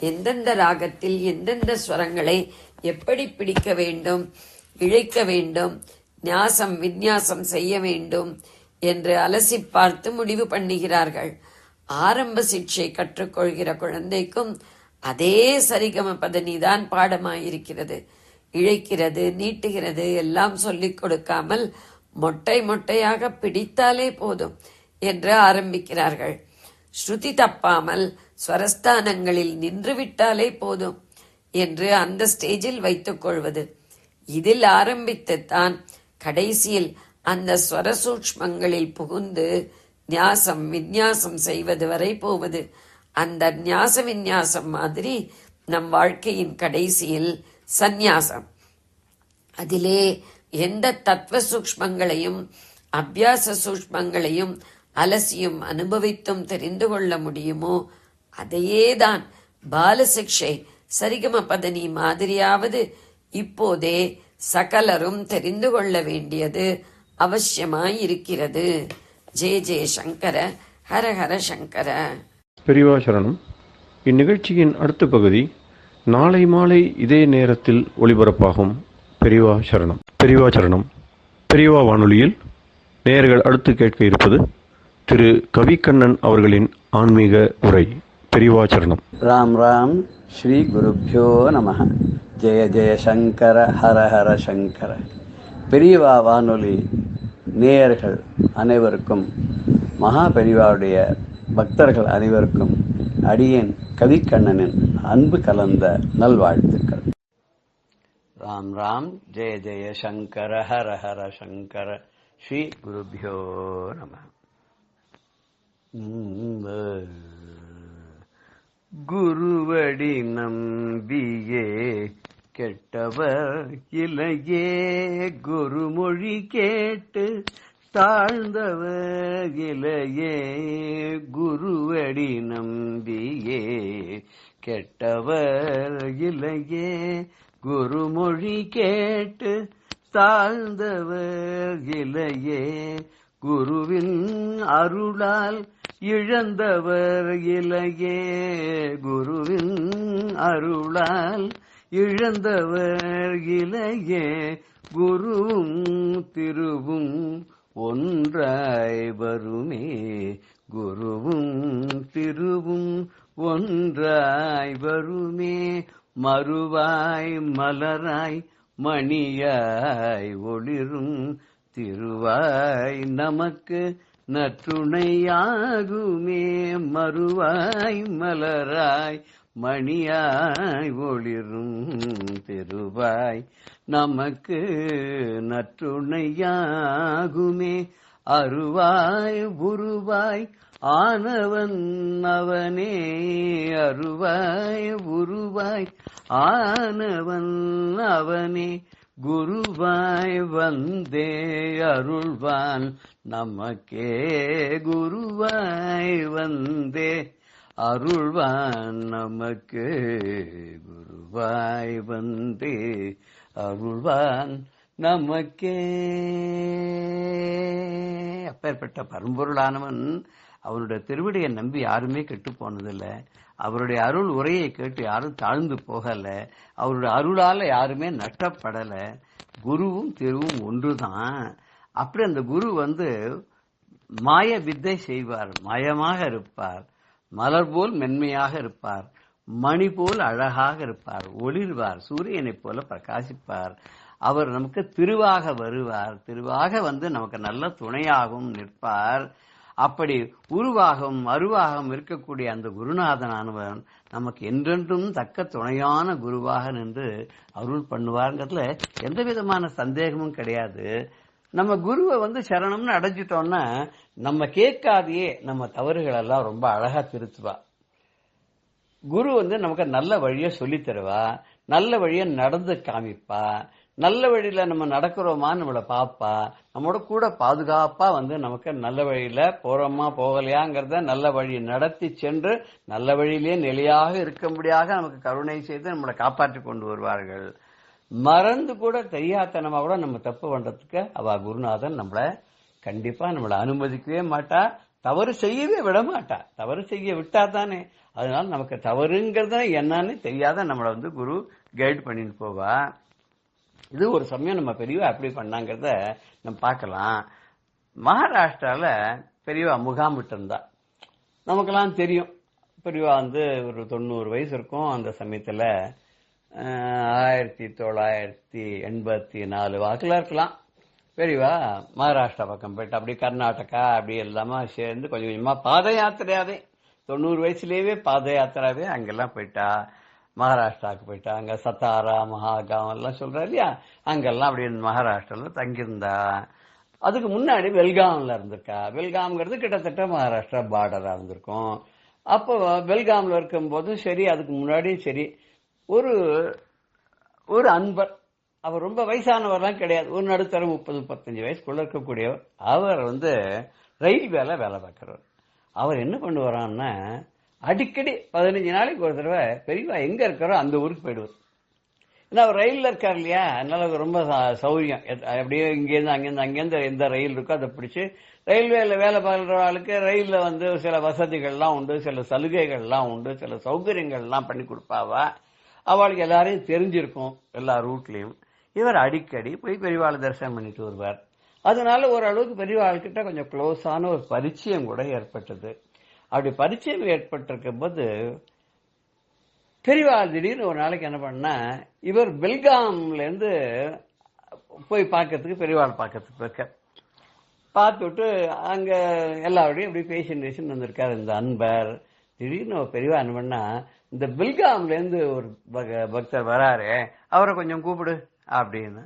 எந்தெந்த ராகத்தில் எந்தெந்த ஸ்வரங்களை எப்படி பிடிக்க வேண்டும், இழைக்க வேண்டும், ஞாசம் விந்யாசம் செய்ய வேண்டும் என்று அலசி பார்த்து முடிவு பண்ணுகிறார்கள். ஆரம்ப சிக்ஷை கற்றுக்கொள்கிற குழந்தைக்கும் அதே சரிகம பதனிதான் பாடமாயிருக்கிறது. இழைக்கிறது, நீட்டுகிறது எல்லாம் சொல்லிக் கொடுக்காமல் மொட்டை மொட்டையாக பிடித்தாலே போதும் என்று ஆரம்பிக்கிறார்கள். ஸ்ருதி தப்பாமல் ஸ்வரஸ்தானங்களில் நின்றுவிட்டாலே போதும் என்று அந்த ஸ்டேஜில் வைத்துக் கொள்வது. இதில் ஆரம்பித்துத்தான் கடைசியில் அந்த ஸ்வர சூக்ஷ்மங்களில் புகுந்து ஞாசம் விந்யாசம் செய்வது வரை போவது. அந்த ஞாச விந்யாசம் மாதிரி நம் வாழ்க்கையின் கடைசியில் சந்நியாசம். அதிலே எந்த தத்துவ சூக்ஷ்மங்களையும் அபியாச சூக்ஷ்மங்களையும் அலசியும் அனுபவித்தும் தெரிந்து கொள்ள முடியுமோ அதையேதான் பாலசிக்ஷை சரிகம பதனி மாதிரியாவது இப்போதே சகலரும் தெரிந்து கொள்ள வேண்டியது அவசியமாயிருக்கிறது. ஜெய ஜெய சங்கர, ஹர ஹர சங்கர. பெரியவா சரணம். இந்நிகழ்ச்சியின் அடுத்த பகுதி நாளை மாலை இதே நேரத்தில் ஒளிபரப்பாகும். பெரியவா சரணம். பெரியவா சரணம். பெரியவா வானொலியில் நேயர்கள் அடுத்து கேட்க இருப்பது திரு கவிக்கண்ணன் அவர்களின் ஆன்மீக உரை. பெரியவா சரணம். ராம் ராம். ஸ்ரீ குருப்யோ நமஹ. ஜெய ஜெய சங்கர, ஹர ஹர சங்கர. பெரியவா வானொலி நேயர்கள் அனைவருக்கும், மகா பெரியவாவுடைய பக்தர்கள் அனைவருக்கும் அடியேன் கவிக்கண்ணனின் அன்பு கலந்த நல்வாழ்த்துக்கள். ராம் ராம். ஜெய ஜெய சங்கர, ஹர ஹர சங்கர. ஸ்ரீ குருப்யோ நமஹ. குருவடி நம்பியே கெட்டவர் இலையே, குருமொழி கேட்டு தாழ்ந்தவர் இலையே. குருவடி நம்பியே கெட்டவர் இலையே, குருமொழி கேட்டு தாழ்ந்தவர் இலையே. குருவின் அருளால் இழந்தவர் இலையே, குருவின் அருளால் இழந்தவர் இலையே. குருவும் திருவும் ஒன்றாய் வருமே, குருவும் திருவும் ஒன்றாய் வருமே. மறுவாய் மலராய் மணியாய் ஒளிரும் திருவாய் நமக்கு நற்றுணையாகுமே. மறுவாய் மலராய் மணியாய் ஒளிரும் திருவாய் நமக்கு நற்றுணையாகுமே. அருவாய் உருவாய் ஆனவன் அவனே, அருவாய் உருவாய் ஆனவன் அவனே. குருவாய் வந்தே அருள்வான் நமக்கே குருவாய் வந்தே அருள்வான் நமக்கு குருவாய் வந்தே அருள்வான் நமக்கே. அப்பேற்பட்ட பரம்பொருளானவன் அவருடைய திருவடியை நம்பி யாருமே கெட்டு போனதில்லை. அவருடைய அருள் உரையை கேட்டு யாரும் தாழ்ந்து போகல. அவருடைய அருளால யாருமே நஷ்டப்படல. குருவும் திருவும் ஒன்றுதான். அப்படி அந்த குரு மாய வித்தை செய்வார், மயமாக இருப்பார், மலர் போல் மென்மையாக இருப்பார், மணி போல் அழகாக இருப்பார், ஒளிர்வார், சூரியனைப் போல பிரகாசிப்பார். அவர் நமக்கு திருவாக வருவார், திருவாக நமக்கு நல்ல துணையாகவும் நிற்பார். அப்படி உருவாகவும் அருவாகவும் இருக்கக்கூடிய அந்த குருநாதனானவன் நமக்கு என்றென்றும் தக்க துணையான குருவாக நின்று அருள் பண்ணுவார்ங்கிறதுல எந்த விதமான சந்தேகமும் கிடையாது. நம்ம குருவை சரணம்னு அடைஞ்சிட்டோம்னா நம்ம கேட்காதையே நம்ம தவறுகள் எல்லாம் ரொம்ப அழகா திருத்துவா. குரு நமக்கு நல்ல வழியை சொல்லி தருவா, நல்ல வழியை நடந்து காமிப்பா, நல்ல வழியில நம்ம நடக்கிறோமா நம்மளை பாப்பா, நம்மோட கூட பாதுகாப்பா நமக்கு நல்ல வழியில போறோமா போகலையாங்கிறத நல்ல வழி நடத்தி சென்று நல்ல வழியிலே நிலையாக இருக்கும்படியாக நமக்கு கருணை செய்து நம்மளை காப்பாற்றி கொண்டு வருவார்கள். மறந்து கூட தெரியாதனமா கூட நம்ம தப்பு பண்றதுக்கு அவ குருநாதன் கண்டிப்பா நம்மளை அனுமதிக்கவே மாட்டா, தவறு செய்யவே விட மாட்டா. தவறு செய்ய விட்டா தானே, அதனால நமக்கு தவறுங்கிறத என்னன்னு தெரியாத நம்மளை குரு கைட் பண்ணிட்டு போவா. இது ஒரு சமயம் நம்ம பெரியவா எப்படி பண்ணாங்கிறத நம்ம பார்க்கலாம். மகாராஷ்டிரால பெரியவா முகாமிட்டு இருந்தா. நமக்கெல்லாம் தெரியும், பெரியவா ஒரு 90 வயசு இருக்கும். அந்த சமயத்துல 1984 வாக்குல இருக்கலாம். பெரியவா மகாராஷ்டிரா பக்கம் போயிட்டு அப்படி கர்நாடகா அப்படி எல்லாமே சேர்ந்து கொஞ்சம் கொஞ்சமா பாத யாத்திரையாவே 90 வயசுலேயே பாத யாத்திராவே அங்கெல்லாம் போயிட்டா. மகாராஷ்டிராவுக்கு போயிட்டா. அங்க சத்தாரா மகாகாம் எல்லாம் சொல்றாரு இல்லையா, அங்கெல்லாம் அப்படி மகாராஷ்டிரால தங்கியிருந்தா. அதுக்கு முன்னாடி பெல்காம்ல இருந்திருக்கா. பெல்காம்ங்கிறது கிட்டத்தட்ட மகாராஷ்டிரா பார்டரா இருந்திருக்கும். அப்போ பெல்காம்ல இருக்கும் போதும் சரி, அதுக்கு முன்னாடியும் சரி, ஒரு அன்பர், அவர் ரொம்ப வயசானவர்லாம் கிடையாது, ஒரு நடுத்தர 30-35 வயசுக்குள்ள இருக்கக்கூடியவர். அவர் ரயில்வேல வேலை பார்க்கிறவர். அவர் என்ன பண்ணுவாரான்னா அடிக்கடி 15 நாளைக்கு ஒரு தடவை பெரியவா எங்க இருக்காரோ அந்த ஊருக்கு போயிடுவார். ஏன்னா அவர் ரயில்ல இருக்கார் இல்லையா, அதனால ரொம்ப சௌரியம். அப்படியே இங்கேருந்து அங்கேருந்து எந்த ரயில் இருக்கோ அதை பிடிச்சு ரயில்வேல வேலை பார்க்கிறவர்களுக்கு ரயில்ல சில வசதிகள்லாம் உண்டு, சில சலுகைகள்லாம் உண்டு, சில சௌகரியங்கள்லாம் பண்ணி கொடுப்பாவா. அவளுக்கு எல்லாரையும் தெரிஞ்சிருக்கும் எல்லா ரூட்லயும். இவர் அடிக்கடி போய் பெரியவாளை தரிசனம் பண்ணிட்டு வருவார். அதனால ஓரளவுக்கு பெரியவாள்கிட்ட கொஞ்சம் க்ளோஸான ஒரு பரிச்சயம் கூட ஏற்பட்டது. அப்படி பரிச்சயம் ஏற்பட்டிருக்கும் போது பெரியவா திடீர்னு ஒரு நாளைக்கு என்ன பண்ணா, இவர் பெல்காம்ல இருந்து போய் பார்க்கறதுக்கு பெரியவாள் பார்க்கறதுக்கு போயிருக்க. பார்த்துட்டு அங்க எல்லாரோடையும் அப்படி பேசின்னு வந்திருக்காரு இந்த அன்பர். திடீர்னு பெரியவா என்ன பண்ணா, இந்த பெல்காம்ல இருந்து ஒரு பக்தர் வராரு, அவரை கொஞ்சம் கூப்பிடு அப்படின்னு.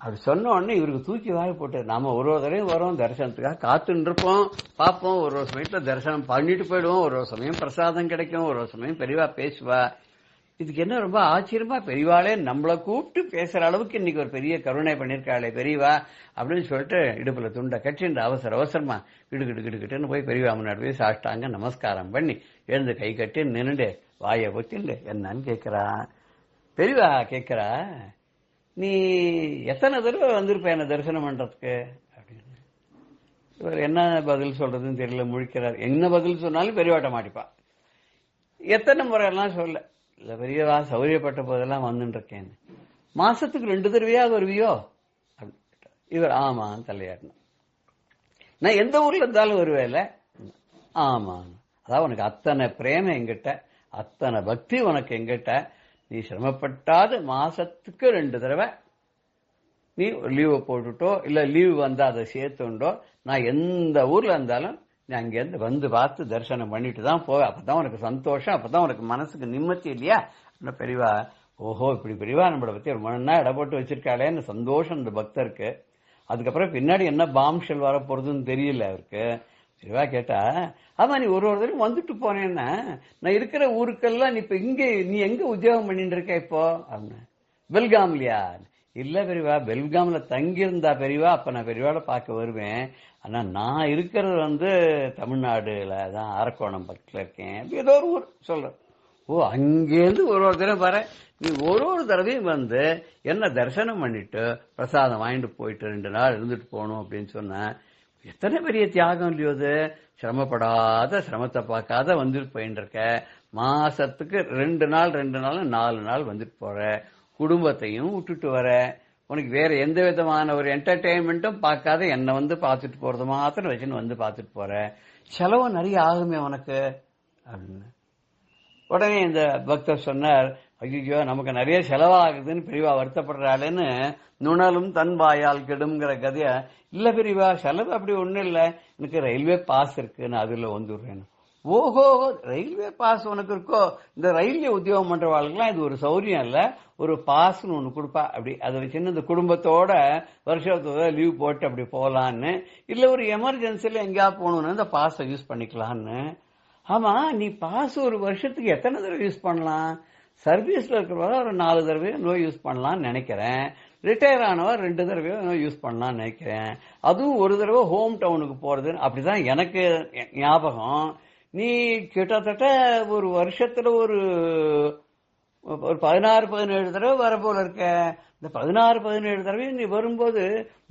அப்படி சொன்ன உடனே இவருக்கு தூக்கி வாய் போட்டு, நாம ஒரு தடவையும் வரோம் தரிசனத்துக்காக காத்துட்டு இருப்போம், பார்ப்போம், ஒரு சமயத்துல தரிசனம் பண்ணிட்டு போயிடுவோம், ஒரு சமயம் பிரசாதம் கிடைக்கும், ஒரு சமயம் பெரியவா பேசுவா. இதுக்கு என்ன ரொம்ப ஆச்சரியமா, பெரியவாளே நம்மளை கூப்பிட்டு பேசுற அளவுக்கு இன்னைக்கு ஒரு பெரிய கருணை பண்ணிருக்காளே பெரியவா அப்படின்னு சொல்லிட்டு இடுப்புல துண்டை கட்டிண்டு அவசரமா கிடுகிட்டுன்னு போய் பெரியவா முன்னாடி போய் சாப்பிட்டாங்க. நமஸ்காரம் பண்ணி எழுந்து கை கட்டி நின்னுண்டு வாயை பொத்திண்டு என்னன்னு கேட்கிறா. பெரியவா கேட்கிறா, நீ எத்தனை தடவை வந்திருப்ப என்ன தரிசனம் பண்றதுக்கு அப்படின்னு. இவர் என்ன பதில் சொல்றதுன்னு தெரியல, முழிக்கிறார். என்ன பதில் சொன்னாலும் பெரியவாட்ட மாட்டிப்பா. எத்தனை முறை எல்லாம் சொல்ல, இல்ல பெரியவா சௌரியப்பட்ட போதெல்லாம் வந்துட்டு இருக்கேன். மாசத்துக்கு 2 தடவையா வருவியோ? இவர் ஆமான்னு தலையாடணும். நான் எந்த ஊர்ல இருந்தாலும் வருவேல. ஆமா, அதான் உனக்கு அத்தனை பிரேமம் எங்கிட்ட, அத்தனை பக்தி உனக்கு எங்கிட்ட, நீ சிரமப்பட்டாது மாசத்துக்கு 2 தடவை நீ லீவை போட்டுட்டோ இல்ல லீவு வந்தா அதை சேர்த்துண்டோ, நான் எந்த ஊர்ல இருந்தாலும் நீ அங்கேருந்து வந்து பார்த்து தரிசனம் பண்ணிட்டு தான் போவேன். அப்பதான் உனக்கு சந்தோஷம், அப்பதான் உனக்கு மனசுக்கு நிம்மதி இல்லையா? பெரியவா ஓஹோ இப்படி பெரியவா நம்மளை பத்தி ஒரு மண்ணா இட போட்டு வச்சிருக்காளேன்னு சந்தோஷம் இந்த பக்தருக்கு. அதுக்கப்புறம் பின்னாடி என்ன பாம்ஷெல் வர போறதுன்னு தெரியல அவருக்கு. பெரியவா கேட்டா, ஆமா நீ ஒரு தடவை வந்துட்டு போனேன்னா நான் இருக்கிற ஊருக்கெல்லாம் நீ இப்ப இங்க நீ எங்க உத்தியோகம் பண்ணிட்டு இருக்க இப்போ அப்படின்னு. பெல்காம்லையா? இல்ல பெரியவா, பெல்காம்ல தங்கியிருந்தா பெரியவா, அப்ப நான் பெரியவாட பார்க்க வருவேன். ஆனா நான் இருக்கிறது தமிழ்நாடுல தான், அரக்கோணம் பக்கத்துல இருக்கேன். ஏதோ ஒரு ஊர் சொல்றேன். ஓ, அங்கேருந்து ஒரு தடவை வரேன். நீ ஒரு தடவையும் என்ன தரிசனம் பண்ணிட்டு பிரசாதம் வாங்கிட்டு போயிட்டு 2 நாள் இருந்துட்டு போகணும் அப்படின்னு சொன்ன. எத்தனை பெரிய தியாகம் இல்லையோ அது. சிரமப்படாத, சிரமத்தை பார்க்காத வந்துட்டு போயிட்டு இருக்க. மாசத்துக்கு 2 நாள் 4 நாள் வந்துட்டு போற. குடும்பத்தையும் விட்டுட்டு வர. உனக்கு வேற எந்த விதமான ஒரு என்டர்டெயின்மெண்ட்டும் பார்க்காத என்ன பார்த்துட்டு போறது மாத்திரம் வச்சுன்னு பார்த்துட்டு போற. செலவு நிறைய ஆகுமே உனக்கு அப்படின்னு. உடனே இந்த பக்தர் சொன்னார், ஐயோ நமக்கு நிறைய செலவாகுதுன்னு பெரியவா வருத்தப்படுறாளேன்னு நுணலும் தன் வாயால் கெடுங்கிற கதைய. இல்ல பெரியவா, செலவு அப்படி ஒண்ணும் இல்ல, எனக்கு ரயில்வே பாஸ் இருக்குன்னு அதுல வந்துடுறேன். ஓஹோ, ரயில்வே பாஸ் உனக்கு இருக்கோ? இந்த ரயில்வே உத்தியோகம் பண்றவாளுக்கெல்லாம் இது ஒரு சௌரியம் இல்ல, ஒரு பாஸ்ன்னு ஒண்ணு கொடுப்பா. அப்படி அதை வச்சுன்னு இந்த குடும்பத்தோட வருஷத்தோட லீவ் போட்டு அப்படி போலான்னு, இல்ல ஒரு எமர்ஜென்சில எங்கேயாவது போகணும்னு இந்த பாஸை யூஸ் பண்ணிக்கலான்னு. ஆமா, நீ பாஸ் ஒரு வருஷத்துக்கு எத்தனை தடவை யூஸ் பண்ணலாம்? சர்வீஸ்ல இருக்கிறவங்க ஒரு 4 தடவையோ யூஸ் பண்ணலாம்னு நினைக்கிறேன். ரிட்டையர் ஆனவர் 2 தடவையோ யூஸ் பண்ணலாம்னு நினைக்கிறேன். அதுவும் ஒரு தடவை ஹோம் டவுனுக்கு போறது, அப்படிதான் எனக்கு ஞாபகம். நீ கிட்டத்தட்ட ஒரு வருஷத்துல ஒரு 16-17 தடவை வர போல இருக்க. இந்த 16-17 தடவை நீ வரும்போது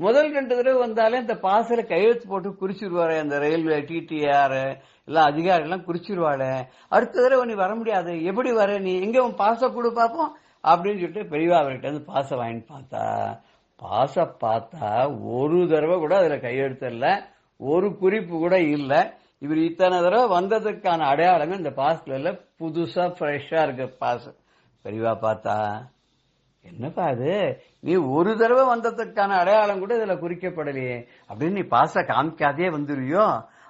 முதல் 2 தடவை வந்தாலே இந்த பாசல கையெழுத்து போட்டு குறிச்சிருவாரு அந்த ரயில்வே டிடிஆர் எல்லாம் அதிகாரி எல்லாம் குறிச்சிருவாளே. அடுத்த தடவை நீ வர முடியாது. எப்படி வர? நீ எங்க உன் பாச கொடு பாப்போம் அப்படின்னு சொல்லிட்டு பெரியவா அவர்கிட்ட வந்து பாச வாங்கிட்டு பாச பார்த்தா ஒரு தடவை கூட அதுல கையெழுத்து இல்ல, ஒரு குறிப்பு கூட இல்ல. இவர் இத்தனை தடவை வந்ததுக்கான அடையாளமே இந்த பாஸ்ல இல்ல, புதுசா ஃப்ரெஷ்ஷா இருக்கு பாஸ். பெரியவா பார்த்தா, என்னப்பா அது, நீ ஒரு தடவை வந்ததுக்கான அடையாளம் கூட இதுல குறிக்கப்படலையே அப்படின்னு நீ பாஸ காமிக்காதே வந்துருவியோ?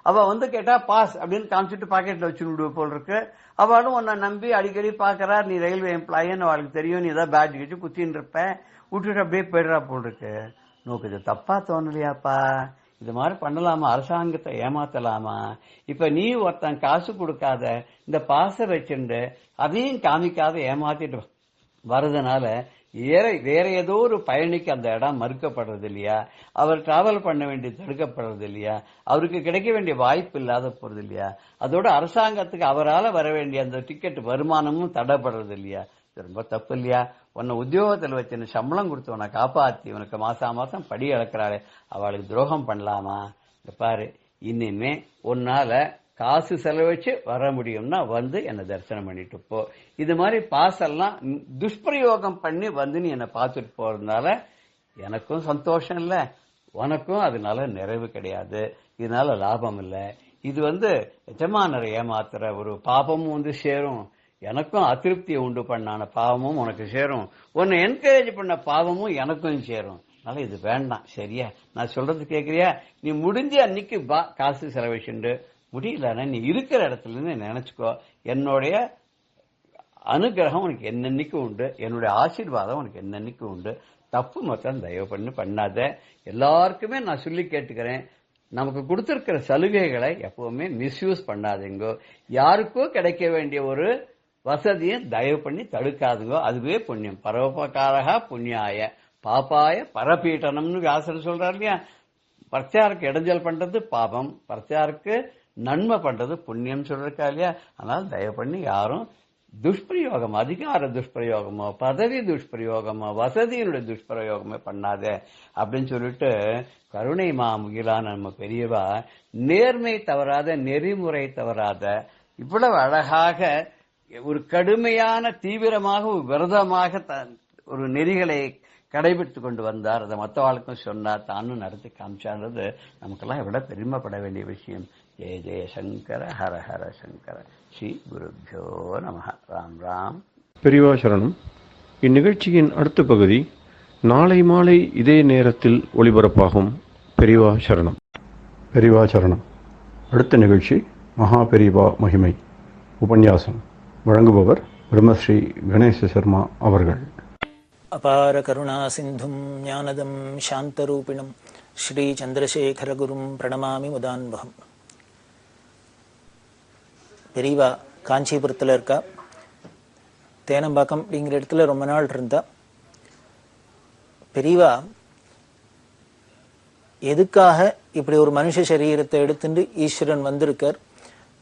அவ கேட்டா பாஸ் அப்படின்னு காமிச்சிட்டு பாக்கெட்ல வச்சு விடுவ போல் இருக்கு. அவளும் உன்னை நம்பி அடிக்கடி பாக்குறா, நீ ரயில்வே எம்ப்ளாயின்னு அவளுக்கு தெரியும், நீ ஏதாவது பேட்ஜ் வச்சு குத்தின்னு இருப்ப, விட்டுட்டு அப்படியே போயிடுறா போல் இருக்கு. நோக்கு இது தப்பா தோணலையாப்பா? இது மாதிரி பண்ணலாமா? அரசாங்கத்தை ஏமாத்தலாமா? இப்ப நீ ஒருத்தன் காசு கொடுக்காத இந்த பாச வச்சுண்டு அதையும் காமிக்காத ஏமாத்திட்டு வர்றதுனால வேற ஏதோ ஒரு பயணிக்கு அந்த இடம் மறுக்கப்படுறது இல்லையா? அவர் டிராவல் பண்ண வேண்டிய தடுக்கப்படுறது இல்லையா? அவருக்கு கிடைக்க வேண்டிய வாய்ப்பு இல்லாத போறது இல்லையா? அதோட அரசாங்கத்துக்கு அவரால் வர வேண்டிய அந்த டிக்கெட் வருமானமும் தடைப்படுறது இல்லையா? ரொம்ப தப்பு இல்லையா? உன்னை உத்தியோகத்தில் வச்சு சம்பளம் கொடுத்து உன்னை காப்பாத்தி உனக்கு மாசம் படி இழக்கிறாளே, அவளுக்கு துரோகம் பண்ணலாமா? பாரு, இனிமே உன்னால காசு செலவச்சு வர முடியும்னா என்ன தரிசனம் பண்ணிட்டு போ. இது மாதிரி பாசெல்லாம் துஷ்பிரயோகம் பண்ணி நீ என்னை பார்த்துட்டு போறதுனால எனக்கும் சந்தோஷம் இல்ல, உனக்கும் அதனால நிறைவு கிடையாது, இதனால லாபம் இல்ல. இது எஜமானரை ஏமாத்துற ஒரு பாபமும் சேரும், எனக்கும் அதிருப்தியை உண்டு பண்ணான பாவமும் உனக்கு சேரும், உன்னை என்கரேஜ் பண்ண பாவமும் எனக்கும் சேரும். அதனால இது வேண்டாம், சரியா? நான் சொல்றது கேட்கறியா? நீ முடிஞ்ச அன்னைக்கு வா, காசு செலவழிச்சுண்டு. முடியலன்னா நீ இருக்கிற இடத்துல இருந்து நினைச்சுக்கோ, என்னுடைய அனுகிரகம் உனக்கு என்னன்னைக்கு உண்டு, என்னுடைய ஆசீர்வாதம் உனக்கு என்னன்னைக்கு உண்டு. தப்பு மொத்தம் தயவு பண்ணி பண்ணாத. எல்லாருக்குமே நான் சொல்லி கேட்டுக்கிறேன், நமக்கு கொடுத்திருக்கிற சலுகைகளை எப்பவுமே மிஸ்யூஸ் பண்ணாதீங்கோ. யாருக்கோ கிடைக்க வேண்டிய ஒரு வசதியை தயவு பண்ணி தடுக்காதுங்கோ. அதுவே புண்ணியம். பரோபகாரகா புண்ணியாய பாப்பாய பரபீட்டனம்னு வியாசர் சொல்றாரு இல்லையா? பிரச்சாருக்கு இடைஞ்சல் பண்றது பாபம், பிரச்சாருக்கு நன்மை பண்றது புண்ணியம் சொல்றா இல்லையா? அதனால தயவு பண்ணி யாரும் துஷ்பிரயோகம், அதிகார துஷ்பிரயோகமோ பதவி துஷ்பிரயோகமோ வசதியினுடைய துஷ்பிரயோகமோ பண்ணாத அப்படின்னு சொல்லிட்டு கருணை மாமுகிலான நம்ம பெரியவா நேர்மை தவறாத, நெறிமுறை தவறாத, இவ்வளவு அழகாக ஒரு கடுமையான தீவிரமாக ஒரு விரதமாக ஒரு நெறிகளை கடைபிடித்து கொண்டு வந்தார். அதை மற்றவாளுக்கும் சொன்னார், தானும் நடத்தி காமிச்சான்றது நமக்கெல்லாம் விட பெருமைப்பட வேண்டிய விஷயம். ஜெய ஜெய சங்கர ஹர ஹர சங்கர. ஸ்ரீ குருப்யோ நம. ராம் ராம். பெரியவா சரணம். இந்நிகழ்ச்சியின் அடுத்த பகுதி நாளை மாலை இதே நேரத்தில் ஒளிபரப்பாகும். பெரியவா சரணம். பெரியவா சரணம். அடுத்த நிகழ்ச்சி மகா பெரியவா மகிமை உபன்யாசம். வழங்குபவர் பிரம்மஸ்ரீ கணேச சர்மா அவர்கள். அபார கருணா சிந்தும் ஞானதம் சாந்தரூபிணம் ஸ்ரீ சந்திரசேகரகுரும் பிரணமாமி முதான்வகம். பெரியவா காஞ்சிபுரத்தில் இருக்கா, தேனம்பாக்கம் அப்படிங்கிற இடத்துல ரொம்ப நாள் இருந்தா. பெரியவா எதுக்காக இப்படி ஒரு மனுஷ சரீரத்தை எடுத்துட்டு ஈஸ்வரன் வந்திருக்கார்,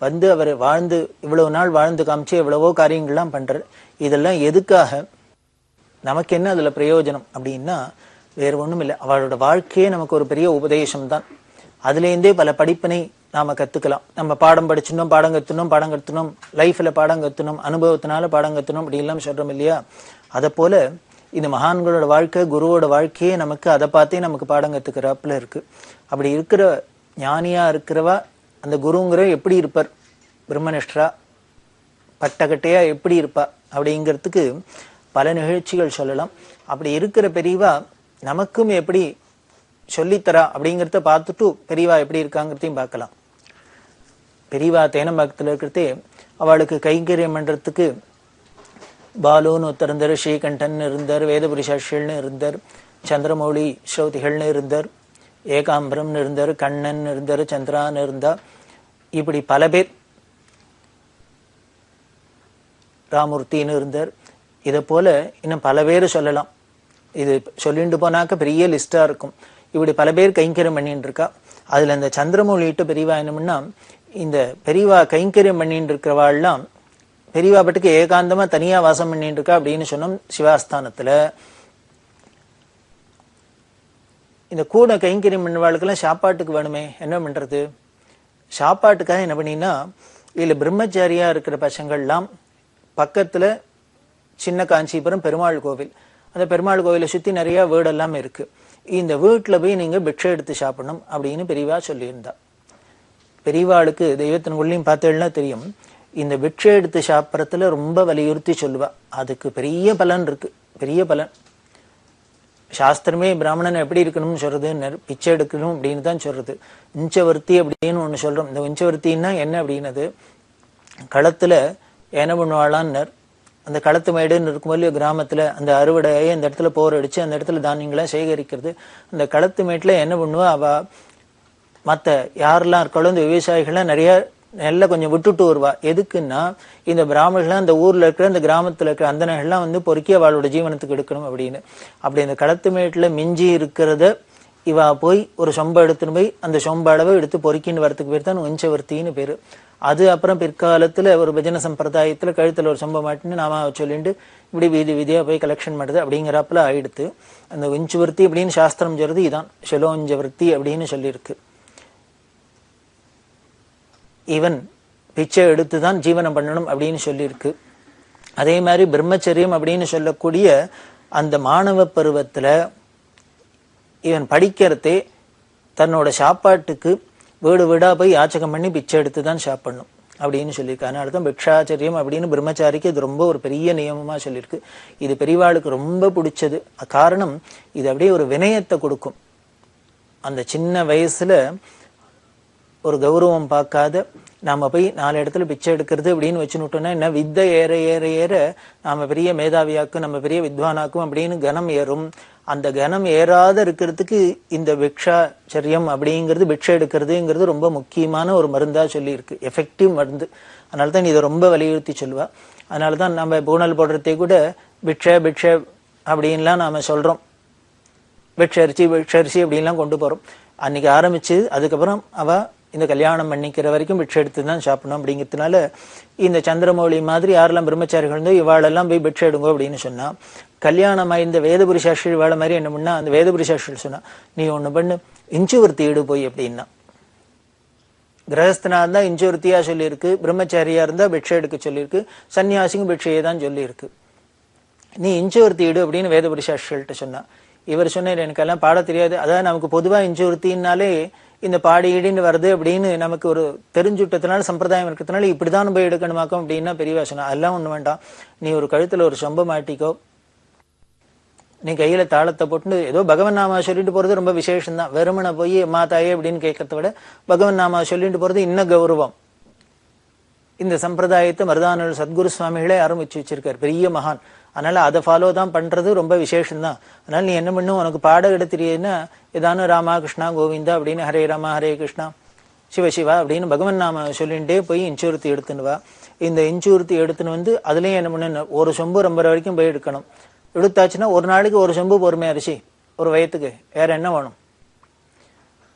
வந்து அவர் வாழ்ந்து இவ்வளவு நாள் வாழ்ந்து காமிச்சு எவ்வளவோ காரியங்கள்லாம் பண்றார். இதெல்லாம் எதுக்காக, நமக்கு என்ன அதுல பிரயோஜனம் அப்படின்னா வேற ஒண்ணும் இல்லை. அவளோட வாழ்க்கையே நமக்கு ஒரு பெரிய உபதேசம் தான். அதுலேருந்தே பல படிப்பினை நாம கத்துக்கலாம். நம்ம பாடம் படிச்சிடணும், பாடம் கத்துணும், லைஃப்ல பாடம் கத்துணும், அனுபவத்தினால பாடம் கத்துணும் அப்படி எல்லாம் சொல்றோம் இல்லையா? அதை போல இந்த மகான்களோட வாழ்க்கை, குருவோட வாழ்க்கையே நமக்கு அதை பார்த்தே நமக்கு பாடம் கத்துக்கிறாப்புல இருக்கு. அப்படி இருக்கிற ஞானியா இருக்கிறவா அந்த குருங்கிற எப்படி இருப்பார், பிரம்மனிஷ்டரா பட்டக்கட்டையா எப்படி இருப்பா அப்படிங்கிறதுக்கு பல நிகழ்ச்சிகள் சொல்லலாம். அப்படி இருக்கிற பெரியவா நமக்கும் எப்படி சொல்லித்தரா அப்படிங்கிறத பார்த்துட்டு பெரியவா எப்படி இருக்காங்கிறதையும் பார்க்கலாம். பெரியவா தேனம்பாக்கத்தில் இருக்கிறதே அவளுக்கு கைங்கரியம் பண்றதுக்கு பாலுன்னு ஒருத்தர் இருந்தார், ஸ்ரீகண்டன் இருந்தார், வேதபுரிசாட்சிகள்னு இருந்தார், சந்திரமௌழி ஸ்ரௌதிகள்னு இருந்தார், ஏகாம்பரம்னு இருந்தார், கண்ணன் இருந்தார், சந்திரான்னு இருந்தா, இப்படி பல பேர், ராமூர்த்தின்னு இருந்தார். இதை போல இன்னும் பல பேர் சொல்லலாம். இது சொல்லிட்டு போனாக்க பெரிய லிஸ்டா இருக்கும். இப்படி பல பேர் கைங்கரியம் பண்ணிட்டு இருக்கா. அதுல இந்த சந்திரமௌழிட்டு பெரியவா என்னமுன்னா, இந்த பெரியவா கைங்கரியம் பண்ணிட்டு இருக்கிறவாள்லாம் பெரியவா பட்டுக்கு ஏகாந்தமா தனியா வாசம் பண்ணிட்டு இருக்கா அப்படின்னு சொன்னோம். சிவாஸ்தானத்துல இந்த கூட கைங்கரியம் பண்ணவாளுக்கெல்லாம் சாப்பாட்டுக்கு வேணுமே, என்ன பண்றது? சாப்பாட்டுக்காக என்ன பண்ணினா, இதுல பிரம்மச்சாரியா இருக்கிற பசங்கள்லாம் பக்கத்துல சின்ன காஞ்சிபுரம் பெருமாள் கோவில், அந்த பெருமாள் கோவிலை சுத்தி நிறைய வீடெல்லாம் இருக்கு. இந்த வீட்டுல போய் நீங்க பிக்ஷை எடுத்து சாப்பிடணும் அப்படின்னு பெரியவா சொல்லியிருந்தா. பெரியவாளுக்கு தெய்வத்தின் உள்ளியும் பார்த்தேன்னா தெரியும், இந்த பிக்ஷை எடுத்து சாப்பிட்றதுல ரொம்ப வலியுறுத்தி சொல்லுவா. அதுக்கு பெரிய பலன் இருக்கு, பெரிய பலன். சாஸ்திரமே பிராமணன் எப்படி இருக்கணும்னு சொல்றது, பிச்சை எடுக்கணும் அப்படின்னு தான் சொல்றது. இஞ்சவர்த்தி அப்படின்னு ஒண்ணு சொல்றோம். இந்த இஞ்சவர்த்தின்னா என்ன அப்படின்னது, களத்துல என்ன பண்ணுவாளான்னர், அந்த களத்து மேடுன்னு இருக்கும்போது கிராமத்துல அந்த அறுவடையை அந்த இடத்துல போர் அடிச்சு அந்த இடத்துல தானியங்களை சேகரிக்கிறது. அந்த களத்து மேட்டுல என்ன பண்ணுவா, அவ மத்த யாரெல்லாம் இருக்காளோ இந்த விவசாயிகள்லாம் நிறைய நெல்லை கொஞ்சம் விட்டுட்டு வருவா. எதுக்குன்னா, இந்த பிராமணர்கள் அந்த ஊர்ல இருக்கிற அந்த கிராமத்துல இருக்கிற அந்தனர்கள்லாம் வந்து பொறுக்கி அவளோட ஜீவனத்துக்கு எடுக்கணும் அப்படின்னு. அப்படி அந்த களத்து மேட்டுல மிஞ்சி இருக்கிறத இவா போய் ஒரு சொம்ப எடுத்துன்னு போய் அந்த சொம்ப அளவை எடுத்து பொறுக்கின்னு வரத்துக்கு பேர் தான் உஞ்சவர்த்தின்னு பேரு. அது அப்புறம் பிற்காலத்துல ஒரு பஜன சம்பிரதாயத்துல கழுத்துல ஒரு சொம்ப மாட்டின்னு நாம சொல்லிட்டு இப்படி வீதி வீதியா போய் கலெக்ஷன் பண்ணுறது அப்படிங்கிறப்பல ஆயிடுத்து. அந்த உஞ்சவர்த்தி அப்படின்னு சாஸ்திரம் சொல்றது இதான், ஷெலோஞ்சவர்த்தி அப்படின்னு சொல்லியிருக்கு. இவன் பிச்சை எடுத்துதான் ஜீவனம் பண்ணணும் அப்படின்னு சொல்லியிருக்கு. அதே மாதிரி பிரம்மச்சரியம் அப்படின்னு சொல்லக்கூடிய அந்த மாணவ பருவத்துல இவன் படிக்கிறதே தன்னோட சாப்பாட்டுக்கு வீடு வீடா போய் யாச்சகம் பண்ணி பிச்சை எடுத்துதான் சாப்பிடணும் அப்படின்னு சொல்லியிருக்கு. அதனாலதான் பிக்ஷாச்சரியம் அப்படின்னு பிரம்மச்சாரிக்கு இது ரொம்ப ஒரு பெரிய நியமமா சொல்லியிருக்கு. இது பெரியவாளுக்கு ரொம்ப பிடிச்சது. காரணம், இது அப்படியே ஒரு வினயத்தை கொடுக்கும். அந்த சின்ன வயசுல ஒரு கௌரவம் பார்க்காத நாம போய் 4 இடத்துல பிச்சை எடுக்கிறது அப்படின்னு வச்சுனுட்டோம்னா என்ன, வித்தை ஏற ஏற ஏற நாம பெரிய மேதாவியாக்கும் நம்ம பெரிய வித்வானாக்கும் அப்படின்னு கனம் ஏறும். அந்த கனம் ஏறாத இருக்கிறதுக்கு இந்த பிக்ஷாச்சரியம் அப்படிங்கிறது, பிக்ஷை எடுக்கிறதுங்கிறது ரொம்ப முக்கியமான ஒரு மருந்தா சொல்லி இருக்கு, எஃபெக்டிவ் மருந்து. அதனாலதான் இதை ரொம்ப வலியுறுத்தி சொல்லுவா. அதனாலதான் நம்ம பூனல் போடுறதே கூட பிக்ஷை பிக்ஷை அப்படின்லாம் நாம சொல்றோம். பிக்ஷரிசி பிக்ஷரிசி அப்படின்லாம் கொண்டு போறோம். அன்னைக்கு ஆரம்பிச்சு அதுக்கப்புறம் அவ இந்த கல்யாணம் பண்ணிக்கிற வரைக்கும் பிக்ஷை எடுத்து தான் சாப்பிடணும் அப்படிங்கிறதுனால இந்த சந்திரமௌழி மாதிரி யாரெல்லாம் பிரம்மச்சாரிகள் இருந்தோ இவாளெல்லாம் போய் பிக்ஷை எடுங்கோ அப்படின்னு சொன்னா, கல்யாணம் இந்த வேதபுரி சாஸ்திரி இவாள மாதிரி என்ன பண்ணா, அந்த வேதபுரி சாஸ்திரி சொன்னா, நீ ஒண்ணு பண்ணு, இஞ்சுவர்த்தி இடு போய் அப்படின்னா. கிரகஸ்தனா இருந்தா இஞ்சுவர்த்தியா சொல்லியிருக்கு, பிரம்மச்சாரியா இருந்தா பிக்ஷை எடுக்க சொல்லியிருக்கு, சன்னியாசிக்கும் பிக்ஷையை தான் சொல்லியிருக்கு. நீ இஞ்சுவர்த்தி இடு அப்படின்னு வேதபுரி சாஸ்திரிகள்கிட்ட சொன்னா. இவர் சொன்னார், எனக்கெல்லாம் பாட தெரியாது, அதாவது நமக்கு பொதுவா இஞ்சுவர்த்தின்னாலே இந்த பாடி ஈடின்னு வருது அப்படின்னு நமக்கு ஒரு தெரிஞ்சுட்டதுனால சம்பிரதாயம் இருக்கிறதுனால இப்படிதான் போய் எடுக்கணுமாக்கும் அப்படின்னா பெரியவா சொன்னா, அதெல்லாம் ஒண்ணு வேண்டாம், நீ ஒரு கழுத்துல ஒரு சொம்ப மாட்டிக்கோ, நீ கையில தாளத்தை போட்டு ஏதோ பகவன் நாமா சொல்லிட்டு போறது ரொம்ப விசேஷம் தான். வெறுமனை போய் மாதாயே அப்படின்னு கேட்கறத விட பகவன் நாமா சொல்லிட்டு போறது இன்னும் கௌரவம். இந்த சம்பிரதாயத்தை மருதானல் சத்குரு சுவாமிகளே ஆரம்பிச்சு வச்சிருக்காரு, பெரிய மகான். அதனால அதை ஃபாலோ தான் பண்றது ரொம்ப விசேஷம்தான். அதனால நீ என்ன பண்ணும், உனக்கு பாட எடுத்துறியன்னா ஏதானு ராமா கிருஷ்ணா கோவிந்தா அப்படின்னு ஹரே ராமா ஹரே கிருஷ்ணா சிவசிவா அப்படின்னு பகவன் நாம சொல்லிகிட்டே போய் இன்சூர்த்தி எடுத்துன்னு வா. இந்த இன்சூர்த்தி எடுத்துன்னு வந்து அதுலயும் என்ன பண்ணு, ஒரு சொம்பு ரொம்ப வரைக்கும் போய் எடுக்கணும். எடுத்தாச்சுன்னா ஒரு நாளைக்கு ஒரு சொம்பு பொறுமை அரிசி ஒரு வயத்துக்கு வேற என்ன வேணும்?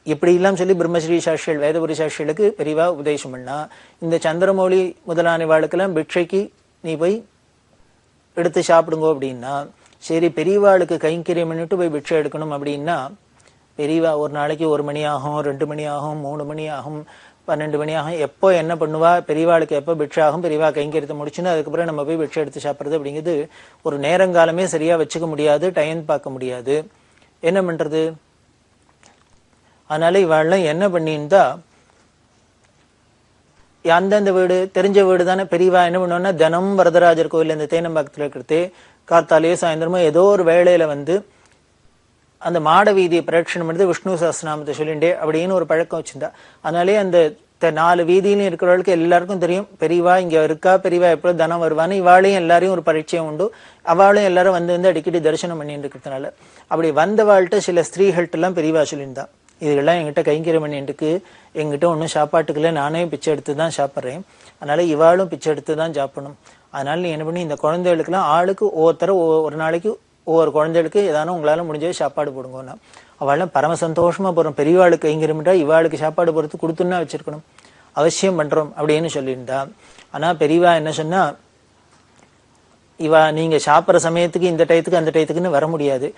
இப்படி எல்லாம் சொல்லி பிரம்மஸ்ரீ சாஸ்திரிகள் வேதபுரி சாஸ்திரிகளுக்கு பெரியவா உபதேசம் பண்ணா, இந்த சந்திரமௌலி முதலான வாழ்க்கெல்லாம் பிக்ஷைக்கு நீ போய் எடுத்து சாப்பிடுங்க அப்படின்னா, சரி பெரியவாளுக்கு கைங்கரியம் பண்ணிட்டு போய் பிக்ஷை எடுக்கணும் அப்படின்னா, பெரியவா ஒரு நாளைக்கு 1 மணி ஆகும், 2 மணி ஆகும், 3 மணி ஆகும், 12 மணி ஆகும். எப்போ என்ன பண்ணுவா, பெரியவாளுக்கு எப்போ பிக்ஷை ஆகும், பெரியவா கைங்கரியத்தை முடிச்சுன்னு அதுக்கப்புறம் நம்ம போய் பிக்ஷை எடுத்து சாப்பிட்றது அப்படிங்கிறது ஒரு நேரங்காலமே சரியா வச்சுக்க முடியாது, டைம் பார்க்க முடியாது. என்ன பண்றது? அதனால இவாள்லாம் என்ன பண்ணியிருந்தா, அந்தந்த வீடு தெரிஞ்ச வீடு தானே, பெரியவா என்ன பண்ணுவோம்னா தினம் வரதராஜர் கோயில் இந்த தேனம்பாக்கத்தில் இருக்கிறது கார்த்தாலேயோ சாயந்தரமோ ஏதோ ஒரு வேளையில வந்து அந்த மாட வீதியை பிரதட்சணம் பண்ணி விஷ்ணு சஹஸ்ரநாமத்தை சொல்லிண்டே அப்படின்னு ஒரு பழக்கம் வச்சிருந்தா. அதனாலே அந்த 4 வீதியிலும் இருக்கிறவர்களுக்கு எல்லாருக்கும் தெரியும் பெரியவா இங்க இருக்கா, பெரியவா எப்போ தனம் வருவான்னு. இவாளையும் எல்லாரையும் ஒரு பரிச்சயம் உண்டு. அவளும் எல்லாரும் வந்து அடிக்கடி தரிசனம் பண்ணிட்டு இருக்கிறதுனால அப்படி வந்தவாழ்கிட்ட சில ஸ்திரீகள்ட்ட எல்லாம் பெரியவா சொல்லியிருந்தா, இதெல்லாம் எங்கிட்ட கைங்கரியம் பண்ணிட்டுக்கு, எங்கிட்ட ஒன்றும் சாப்பாட்டுக்குள்ள நானே பிச்சை எடுத்து தான் சாப்பிட்றேன், அதனால இவாளும் பிச்சை எடுத்து தான் சாப்பிடணும். அதனால நீ என்ன பண்ணி இந்த குழந்தைகளுக்கெல்லாம் ஆளுக்கு ஒரு நாளைக்கு ஒவ்வொரு குழந்தைகளுக்கு ஏதானும் உங்களால முடிஞ்சது சாப்பாடு போடுங்கன்னா, அவள்லாம் பரம சந்தோஷமா போறோம். பெரியவாளுக்கு கைங்கரியம்ட்டா இவாளுக்கு சாப்பாடு பொறுத்து கொடுத்துன்னா வச்சிருக்கணும், அவசியம் பண்றோம் அப்படின்னு சொல்லியிருந்தா. ஆனா பெரியவா என்ன சொன்னா, இவா நீங்க சாப்பிட்ற சமயத்துக்கு இந்த டயத்துக்கு அந்த டயத்துக்குன்னு வர முடியாது,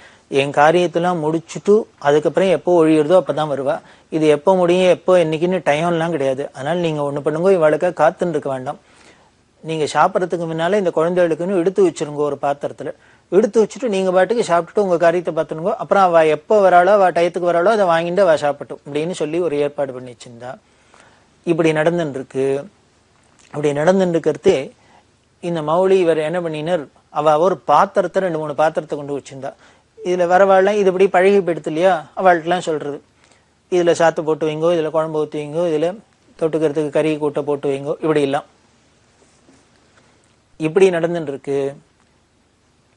என் காரியத்தெல்லாம் முடிச்சுட்டு அதுக்கப்புறம் எப்போ ஒழியுறதோ அப்பதான் வருவா. இது எப்போ முடியும் எப்போ என்னைக்குன்னு டைம்லாம் கிடையாது. அதனால நீங்க ஒண்ணு பண்ணுங்க, இவளுக்கா காத்துன்னு இருக்க வேண்டாம். நீங்க சாப்பிட்றதுக்கு முன்னால இந்த குழந்தைகளுக்குன்னு எடுத்து வச்சிருங்க, ஒரு பாத்திரத்துல எடுத்து வச்சுட்டு நீங்க பாட்டுக்கு சாப்பிட்டுட்டு உங்க காரியத்தை பார்த்துனுங்க. அப்புறம் அவ எப்போ வராளோ அவ டயத்துக்கு வராளோ அதை வாங்கிட்டு அவ சாப்பிட்டோம் அப்படின்னு சொல்லி ஒரு ஏற்பாடு பண்ணி வச்சிருந்தா. இப்படி நடந்துட்டு இருக்கு. அப்படி நடந்துட்டு இருக்கிறதே இந்த மௌலி இவர் என்ன பண்ணினார், அவ ஒரு பாத்திரத்தை 2-3 பாத்திரத்தை கொண்டு வச்சிருந்தா. இதுல வரவாள்லாம் இது இப்படி பழகி போயிடுது இல்லையா, அவள்கிட்டலாம் சொல்றது, இதுல சாத்து போட்டு வைங்கோ, இதுல குழம்பு ஊற்றி வைங்கோ, இதுல தொட்டுக்கிறதுக்கு கறி கூட்டை போட்டு வைங்கோ, இப்படி எல்லாம் இப்படி நடந்துட்டு இருக்கு.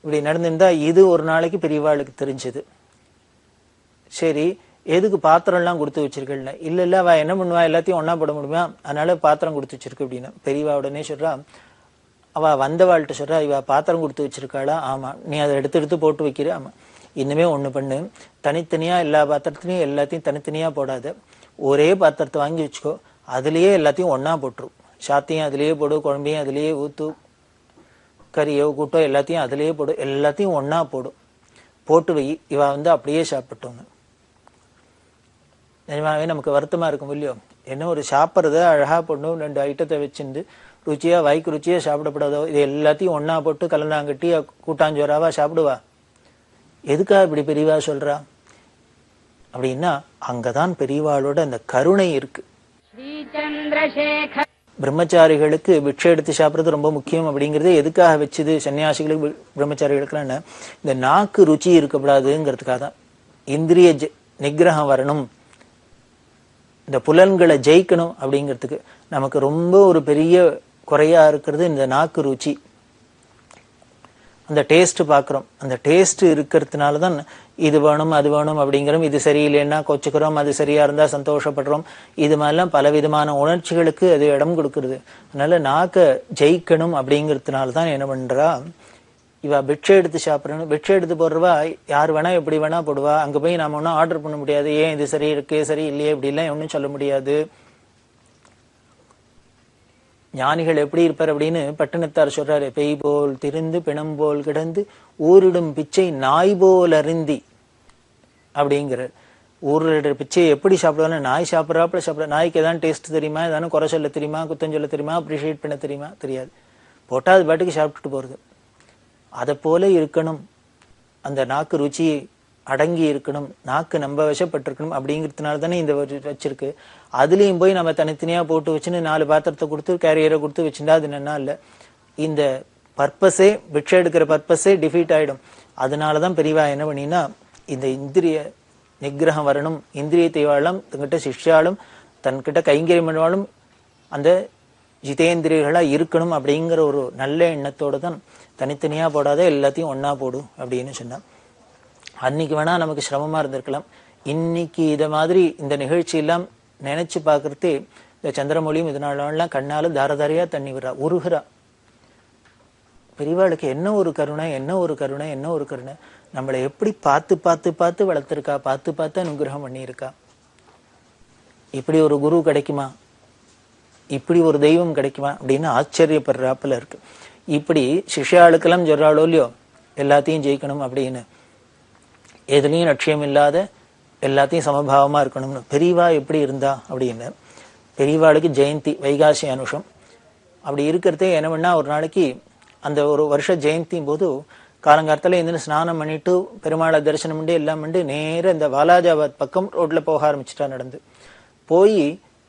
இப்படி நடந்துருந்தா இது ஒரு நாளைக்கு பெரியவாளுக்கு தெரிஞ்சது. சரி எதுக்கு பாத்திரம் எல்லாம் கொடுத்து வச்சிருக்கல? இல்ல அவ என்ன பண்ணுவா, எல்லாத்தையும் ஒன்னா போட முடியுமா, அதனால பாத்திரம் கொடுத்து வச்சிருக்கு அப்படின்னு. பெரியவா உடனே சொல்றா, அவ வந்தவாள்கிட்ட சொல்றா, இவ பாத்திரம் கொடுத்து வச்சிருக்காளா? ஆமா. நீ அதை எடுத்து போட்டு வைக்கிற? ஆமா. இன்னுமே ஒண்ணு பண்ணு, தனித்தனியா எல்லா பாத்திரத்திலையும் எல்லாத்தையும் தனித்தனியா போடாத, ஒரே பாத்திரத்தை வாங்கி வச்சுக்கோ, அதுலயே எல்லாத்தையும் ஒன்னா போட்டுரும். சாத்தையும் அதுலயே போடு, குழம்பையும் அதுலயே ஊத்து, கறியோ கூட்டோ எல்லாத்தையும் அதுலயே போடு, எல்லாத்தையும் ஒன்னா போடும், போட்டு வை. இவ வந்து அப்படியே சாப்பிட்டோங்க. நிஜமாவே நமக்கு வருத்தமா இருக்கும் இல்லையோ, என்ன ஒரு சாப்பிட்றத அழகா போடணும், 2 ஐட்டத்தை வச்சிருந்து ருச்சியா வாய்க்கு ருச்சியா சாப்பிடப்படாதோ, இது எல்லாத்தையும் ஒன்னா போட்டு கலந்தாங்கட்டி கூட்டாஞ்சோறாவா சாப்பிடுவா? எதுக்கா இப்படி பெரியவா சொல்றா அப்படின்னா, அங்கதான் பெரியவாளோட அந்த கருணை இருக்கு. பிரம்மச்சாரிகளுக்கு பிக்ஷை எடுத்து சாப்பிட்றது ரொம்ப முக்கியம் அப்படிங்கிறது எதுக்காக வச்சுது சன்னியாசிகளுக்கு பிரம்மச்சாரிகளுக்குலாம், இந்த நாக்கு ருச்சி இருக்கக்கூடாதுங்கிறதுக்காக தான். இந்திரிய நிகிரகம் வரணும், இந்த புலன்களை ஜெயிக்கணும் அப்படிங்கிறதுக்கு. நமக்கு ரொம்ப ஒரு பெரிய குறையா இருக்கிறது இந்த நாக்கு ருச்சி, அந்த டேஸ்ட் பாக்குறோம். அந்த டேஸ்ட் இருக்கிறதுனாலதான் இது வேணும் அது வேணும் அப்படிங்கிறோம், இது சரியில்லைன்னா கொச்சுக்கிறோம், அது சரியா இருந்தா சந்தோஷப்படுறோம். இது மாதிரிலாம் பலவிதமான உணர்ச்சிகளுக்கு அது இடம் கொடுக்கறது. அதனால நாக்க ஜெயிக்கணும் அப்படிங்கிறதுனாலதான் என்ன பண்றா, இவ பிக்ஷை எடுத்து சாப்பிடணும். பிக்ஷை எடுத்து போடுறவா யார் வேணா எப்படி வேணா போடுவா, அங்க போய் நாம ஒன்னும் ஆர்டர் பண்ண முடியாது, ஏன் இது சரி இருக்கு சரி இல்லையே இப்படி எல்லாம் ஒன்னும் சொல்ல முடியாது. ஞானிகள் எப்படி இருப்பார் அப்படின்னு பட்டினத்தார் சொல்றாரு, பெய் போல் திரிந்து பிணம் போல் கிடந்து ஊரிடும் பிச்சை நாய் போல் அருந்தி அப்படிங்கிறார். ஊரில் பிச்சையை எப்படி சாப்பிடுவாங்க, நாய் சாப்பிட்றாப்புல சாப்பிட. நாய்க்கு எதாவது டேஸ்ட் தெரியுமா, ஏதாவது குறை சொல்ல தெரியுமா, குத்தம் சொல்ல தெரியுமா, அப்ரிஷியேட் பண்ண தெரியுமா? தெரியாது. போட்டா அது பாட்டுக்கு சாப்பிட்டுட்டு போறது. அதை போல இருக்கணும், அந்த நாக்கு ருச்சி அடங்கி இருக்கணும், நாக்கு நம்ப வசப்பட்டிருக்கணும் அப்படிங்கிறதுனால தானே இந்த வச்சிருக்கு. அதுலயும் போய் நம்ம தனித்தனியா போட்டு வச்சுன்னு 4 பாத்திரத்தை கொடுத்து கேரியரை கொடுத்து வச்சுட்டா அது என்னன்னா இல்ல, இந்த பர்பஸே பிக்ஷை எடுக்கிற பர்பஸே டிஃபீட் ஆயிடும். அதனாலதான் பெரியவா என்ன பண்ணினா, இந்த இந்திரிய நிகிரகம் வரணும், இந்திரியத்தை வாழும் தங்கிட்ட சிஷ்யாலும் தன்கிட்ட கைங்கரியம் பண்ணுவாலும் அந்த ஜிதேந்திரியர்களா இருக்கணும் அப்படிங்கிற ஒரு நல்ல எண்ணத்தோட தான் தனித்தனியா போடாத எல்லாத்தையும் ஒன்னா போடு அப்படின்னு சொன்னா. அன்னைக்கு வேணா நமக்கு சிரமமா இருந்திருக்கலாம், இன்னைக்கு இத மாதிரி இந்த நிகழ்ச்சி எல்லாம் நினைச்சு பாக்குறதே இந்த சந்திரமொழியும் இதனாலாம் கண்ணால தாரதாரியா தண்ணி விடுறா, உருகுறா. பெரியவாளுக்கு என்ன ஒரு கருணை, என்ன ஒரு கருணை, என்ன ஒரு கருணை. நம்மளை எப்படி பார்த்து பார்த்து பார்த்து வளர்த்துருக்கா, பார்த்து பார்த்து அனுகிரகம் பண்ணியிருக்கா. இப்படி ஒரு குரு கிடைக்குமா, இப்படி ஒரு தெய்வம் கிடைக்குமா அப்படின்னு ஆச்சரியப்படுறாப்புல இருக்கு. இப்படி சிஷ்யாளுக்கெல்லாம் சொல்றாளோ இல்லையோ, எல்லாத்தையும் ஜெயிக்கணும் அப்படின்னு, எதுலையும் லட்சியம் இல்லாத எல்லாத்தையும் சமபாவமா இருக்கணும்னு. பெரியவா எப்படி இருந்தா அப்படின்னு, பெரியவாளுக்கு ஜெயந்தி வைகாசி அனுஷம். அப்படி இருக்கிறதே என்ன பண்ணா, ஒரு நாளைக்கு அந்த ஒரு வருஷ ஜெயந்தியும் போது காலங்காலத்துல இருந்து ஸ்நானம் பண்ணிட்டு பெருமாளை தரிசனம் பண்ணி எல்லாம் பண்ணி நேர இந்த வாலாஜாபாத் பக்கம் ரோட்ல போக ஆரம்பிச்சுட்டா. நடந்து போய்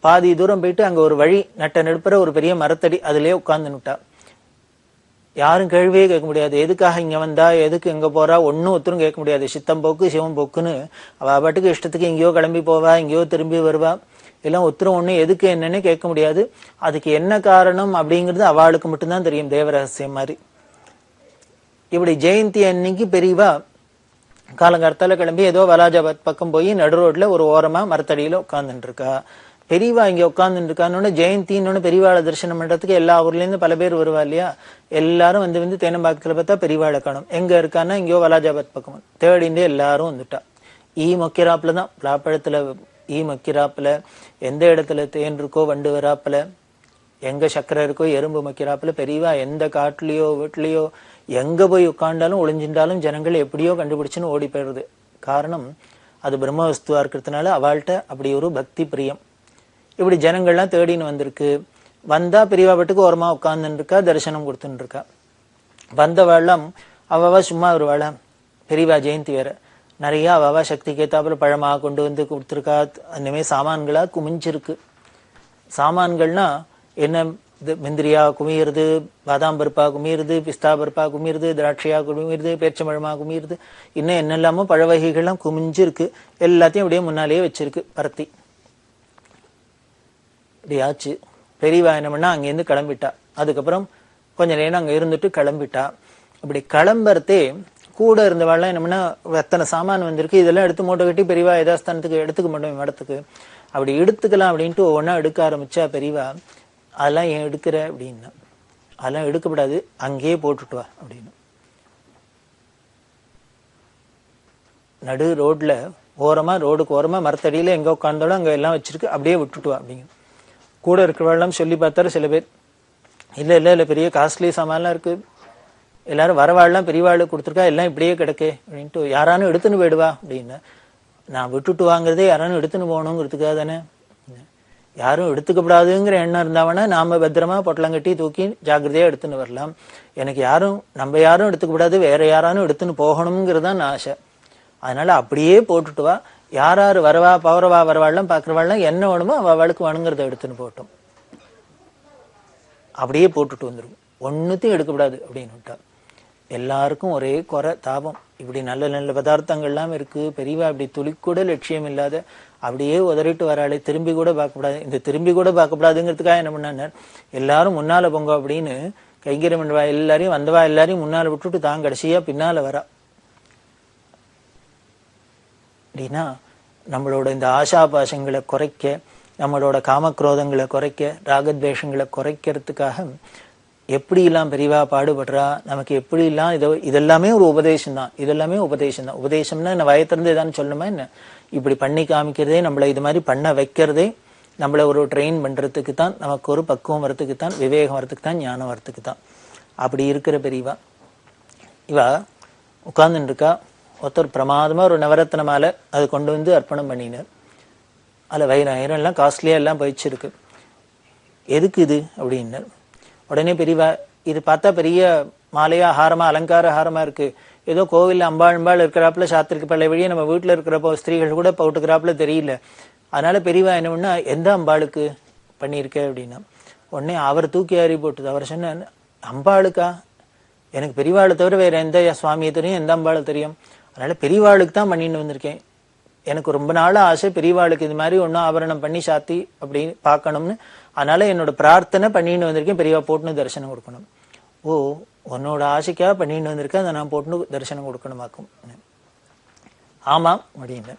பாதி தூரம் போயிட்டு அங்க ஒரு வழி நட்ட நடுப்புற ஒரு பெரிய மரத்தடி, அதுலயே உட்கார்ந்துட்டா. யாரும் கேள்வியே கேட்க முடியாது. எதுக்காக இங்க வந்தா, எதுக்கு எங்க போறா, ஒன்னும் ஒருத்தரும் கேட்க முடியாது. சித்தம் போக்கு சிவம் போக்குன்னு அவ பாட்டுக்கு இஷ்டத்துக்கு எங்கேயோ கிளம்பி போவா, எங்கேயோ திரும்பி வருவா. எல்லாம் ஒருத்தரும் ஒண்ணு எதுக்கு என்னன்னு கேட்க முடியாது. அதுக்கு என்ன காரணம் அப்படிங்கிறது அவளுக்கு மட்டும்தான் தெரியும், தேவரகசியம் மாதிரி. இப்படி ஜெயந்தி அன்னைக்கு பெரியவா காலங்காலத்தால கிளம்பி ஏதோ வலாஜாபாத் பக்கம் போய் நடு ரோட்ல ஒரு ஓரமா மரத்தடியில உட்கார்ந்துட்டு இருக்கா. பெரியவா இங்க உட்கார்ந்துட்டு இருக்கான்னு ஜெயந்தின்னு பெரியவாளை தரிசனம் பண்றதுக்கு எல்லா ஊர்ல இருந்து பல பேர் வருவா இல்லையா. எல்லாரும் வந்து தேனம்பாக்கத்துல பார்த்தா பெரியவாளை காணும். எங்க இருக்கான்னா இங்கயோ வலாஜாபாத் பக்கம் தேடிண்டே எல்லாரும் வந்துட்டா. ஈ மொக்கிறாப்புலதான், பலாப்பழத்துல ஈ மொக்கிறாப்புல, எந்த இடத்துல தேன் இருக்கோ வண்டு வராப்புல, எங்க சக்கரை இருக்கோ எறும்பு மொக்கிறாப்புல, பெரியவா எந்த காட்டுலயோ வீட்லயோ எங்க போய் உட்காண்டாலும் ஒளிஞ்சின்றாலும் ஜனங்கள் எப்படியோ கண்டுபிடிச்சுன்னு ஓடி போயிடுறது. காரணம் அது பிரம்ம வஸ்துவா இருக்கிறதுனால அவள்கிட்ட அப்படி ஒரு பக்தி பிரியம். இப்படி ஜனங்கள்லாம் தேடின்னு வந்திருக்கு. வந்தா பெரியவா பட்டுக்கு ஓரமா உட்கார்ந்துன்னு இருக்கா, தரிசனம் கொடுத்துட்டு இருக்கா. வந்தவாழ்லாம் அவவா சும்மா வருவாளா, பெரியவா ஜெயந்தி வேற, நிறைய அவவா சக்திக்கு ஏத்தாப்புல பழமா கொண்டு வந்து கொடுத்துருக்கா. அந்தமாதிரி சாமான்களா குமிஞ்சிருக்கு. சாமான்கள்னா என்ன, முந்திரியா குமியிறது, பாதாம் பருப்பா குமியிறது, பிஸ்தா பருப்பா குமியிறது, திராட்சையா குமியிறது, பேச்சம்பழமா குமியிறது, இன்னும் என்னெல்லாமோ பழ வகைகள்லாம் குமிஞ்சிருக்கு. எல்லாத்தையும் அப்படியே முன்னாலேயே வச்சிருக்கு பரத்தி. இப்படியாச்சு. பெரியவா என்ன பண்ணா அங்கேருந்து கிளம்பிட்டா. அதுக்கப்புறம் கொஞ்ச நேரம் அங்க இருந்துட்டு கிளம்பிட்டா. அப்படி கிளம்புறதே கூட இருந்தவாள்லாம் என்ன பண்ணா, எத்தனை சாமான் வந்திருக்கு, இதெல்லாம் எடுத்து மூட்டை கட்டி பெரியவா யதாஸ்தானத்துக்கு எடுத்துக்க மாட்டோம் இடத்துக்கு. அப்படி எடுத்துக்கலாம் அப்படின்ட்டு ஒவ்வொன்னா எடுக்க ஆரம்பிச்சா பெரியவா. அதெல்லாம் ஏன் எடுக்கிற அப்படின்னா, அதெல்லாம் எடுக்கப்படாது, அங்கேயே போட்டுட்டு வா அப்படின்னு. நடு ரோட்ல ஓரமா, ரோடுக்கு ஓரமா மரத்தடியில எங்க உட்கார்ந்தாலும் அங்க எல்லாம் வச்சிருக்கு, அப்படியே விட்டுட்டு வா அப்படிங்க. கூட இருக்கிறவெல்லாம் சொல்லி பார்த்தாரு சில பேர். இல்ல இல்ல இல்ல பெரிய காஸ்ட்லி சாமான்லாம் இருக்கு, எல்லாரும் வரவாள்லாம் பெரியவாளுக்கு கொடுத்துருக்கா, எல்லாம் இப்படியே கிடக்கே அப்படின்ட்டு, யாரானும் எடுத்துன்னு போயிடுவா அப்படின்னு. நான் விட்டுட்டு வாங்குறதே யாரானும் எடுத்துன்னு போகணுங்கிறதுக்காக தானே. யாரும் எடுத்துக்கப்படாதுங்கிற எண்ணம் இருந்தாவனா நாம பத்திரமா பொட்டலம் கட்டி தூக்கி ஜாக்கிரதையா எடுத்துன்னு வரலாம். எனக்கு யாரும், நம்ம யாரும் எடுத்துக்கப்படாது, வேற யாரானும் எடுத்துன்னு போகணுங்கிறதான் ஆசை. அதனால அப்படியே போட்டுட்டு வா. யாராரு வரவா பவரவா வரவாள்லாம் பாக்குறவாள்லாம் என்ன வேணுமோ அவளுக்கு வேணுங்கிறத எடுத்துன்னு போட்டோம். அப்படியே போட்டுட்டு வந்துடும், ஒன்னுத்தையும் எடுக்கப்படாது அப்படின்னு விட்டா. எல்லாருக்கும் ஒரே குறை தாபம். இப்படி நல்ல நல்ல பதார்த்தங்கள்லாம் இருக்கு, பெரியவா இப்படி துளிக்கூட லட்சியம் இல்லாத அப்படியே உதறிட்டு வராளே, திரும்பி கூட பார்க்கக்கூடாது. இந்த திரும்பி கூட பார்க்கக்கூடாதுங்கிறதுக்காக என்ன பண்ணார், எல்லாரும் முன்னால போங்க அப்படின்னு கைங்கரியம் பண்ணுவா. எல்லாரையும் வந்தவா எல்லாரையும் முன்னால விட்டுட்டு தான் கடைசியா பின்னால வரா. அப்படின்னா நம்மளோட இந்த ஆசாபாசங்களை குறைக்க, நம்மளோட காமக்ரோதங்களை குறைக்க, ராகத்வேஷங்களை குறைக்கிறதுக்காக எப்படிலாம் பெரியவா பாடுபடுறா, நமக்கு எப்படிலாம் இதெல்லாமே ஒரு உபதேசம் தான். இதெல்லாமே உபதேசம் தான். உபதேசம்னா என்ன, வயத்திறந்து ஏதான்னு சொல்லணுமா என்ன, இப்படி பண்ணி காமிக்கிறதே, நம்மளை இது மாதிரி பண்ண வைக்கிறதே நம்மளை ஒரு ட்ரெயின் பண்றதுக்கு தான், நமக்கு ஒரு பக்குவம் வரத்துக்கு தான், விவேகம் வரத்துக்கு தான், ஞானம் வரத்துக்கு தான். அப்படி இருக்கிற பெரியவா இவா உட்கார்ந்துட்டு இருக்கா. ஒருத்தர் பிரமாதமா ஒரு நவரத்ன மாலை அது கொண்டு வந்து அர்ப்பணம் பண்ணினார். அதில் வைரம் எல்லாம் காஸ்ட்லியா எல்லாம் போயிச்சிருக்கு. எதுக்கு இது அப்படின்னார். உடனே பெரியவா, இது பார்த்தா பெரிய மாலையா ஹாரமா அலங்கார ஹாரமா இருக்கு, ஏதோ கோவில்ல அம்பாள் இருக்கிறாப்புல சாத்திருக்கு பழைய வழியே நம்ம வீட்டுல இருக்கிறப்போ ஸ்திரீகள் கூட போட்டுக்கிறாப்புல தெரியல. அதனால பெரியவா என்ன பண்ணா, எந்த அம்பாளுக்கு பண்ணியிருக்க அப்படின்னா, உடனே அவர் தூக்கி ஏறி போட்டுது. அவர் சொன்ன, அம்பாளுக்கா, எனக்கு பெரியவாளை தவிர வேற எந்த சுவாமியை தெரியும், எந்த அம்பாளை தெரியும், அதனால பெரியவாளுக்கு தான் பண்ணிட்டு வந்திருக்கேன். எனக்கு ரொம்ப நாளா ஆசை பெரியவாளுக்கு இது மாதிரி ஒன்னும் ஆபரணம் பண்ணி சாத்தி அப்படி பார்க்கணும்னு. அதனால என்னோட பிரார்த்தனை பண்ணிட்டு வந்திருக்கேன், பெரியவா போட்டுன்னு தரிசனம் கொடுக்கணும். ஓ, உன்னோட ஆசைக்காக பண்ணிட்டு வந்திருக்கேன், அதை நான் போட்டுன்னு தரிசனம் கொடுக்கணுமாக்கும். ஆமாம் அப்படின்னு.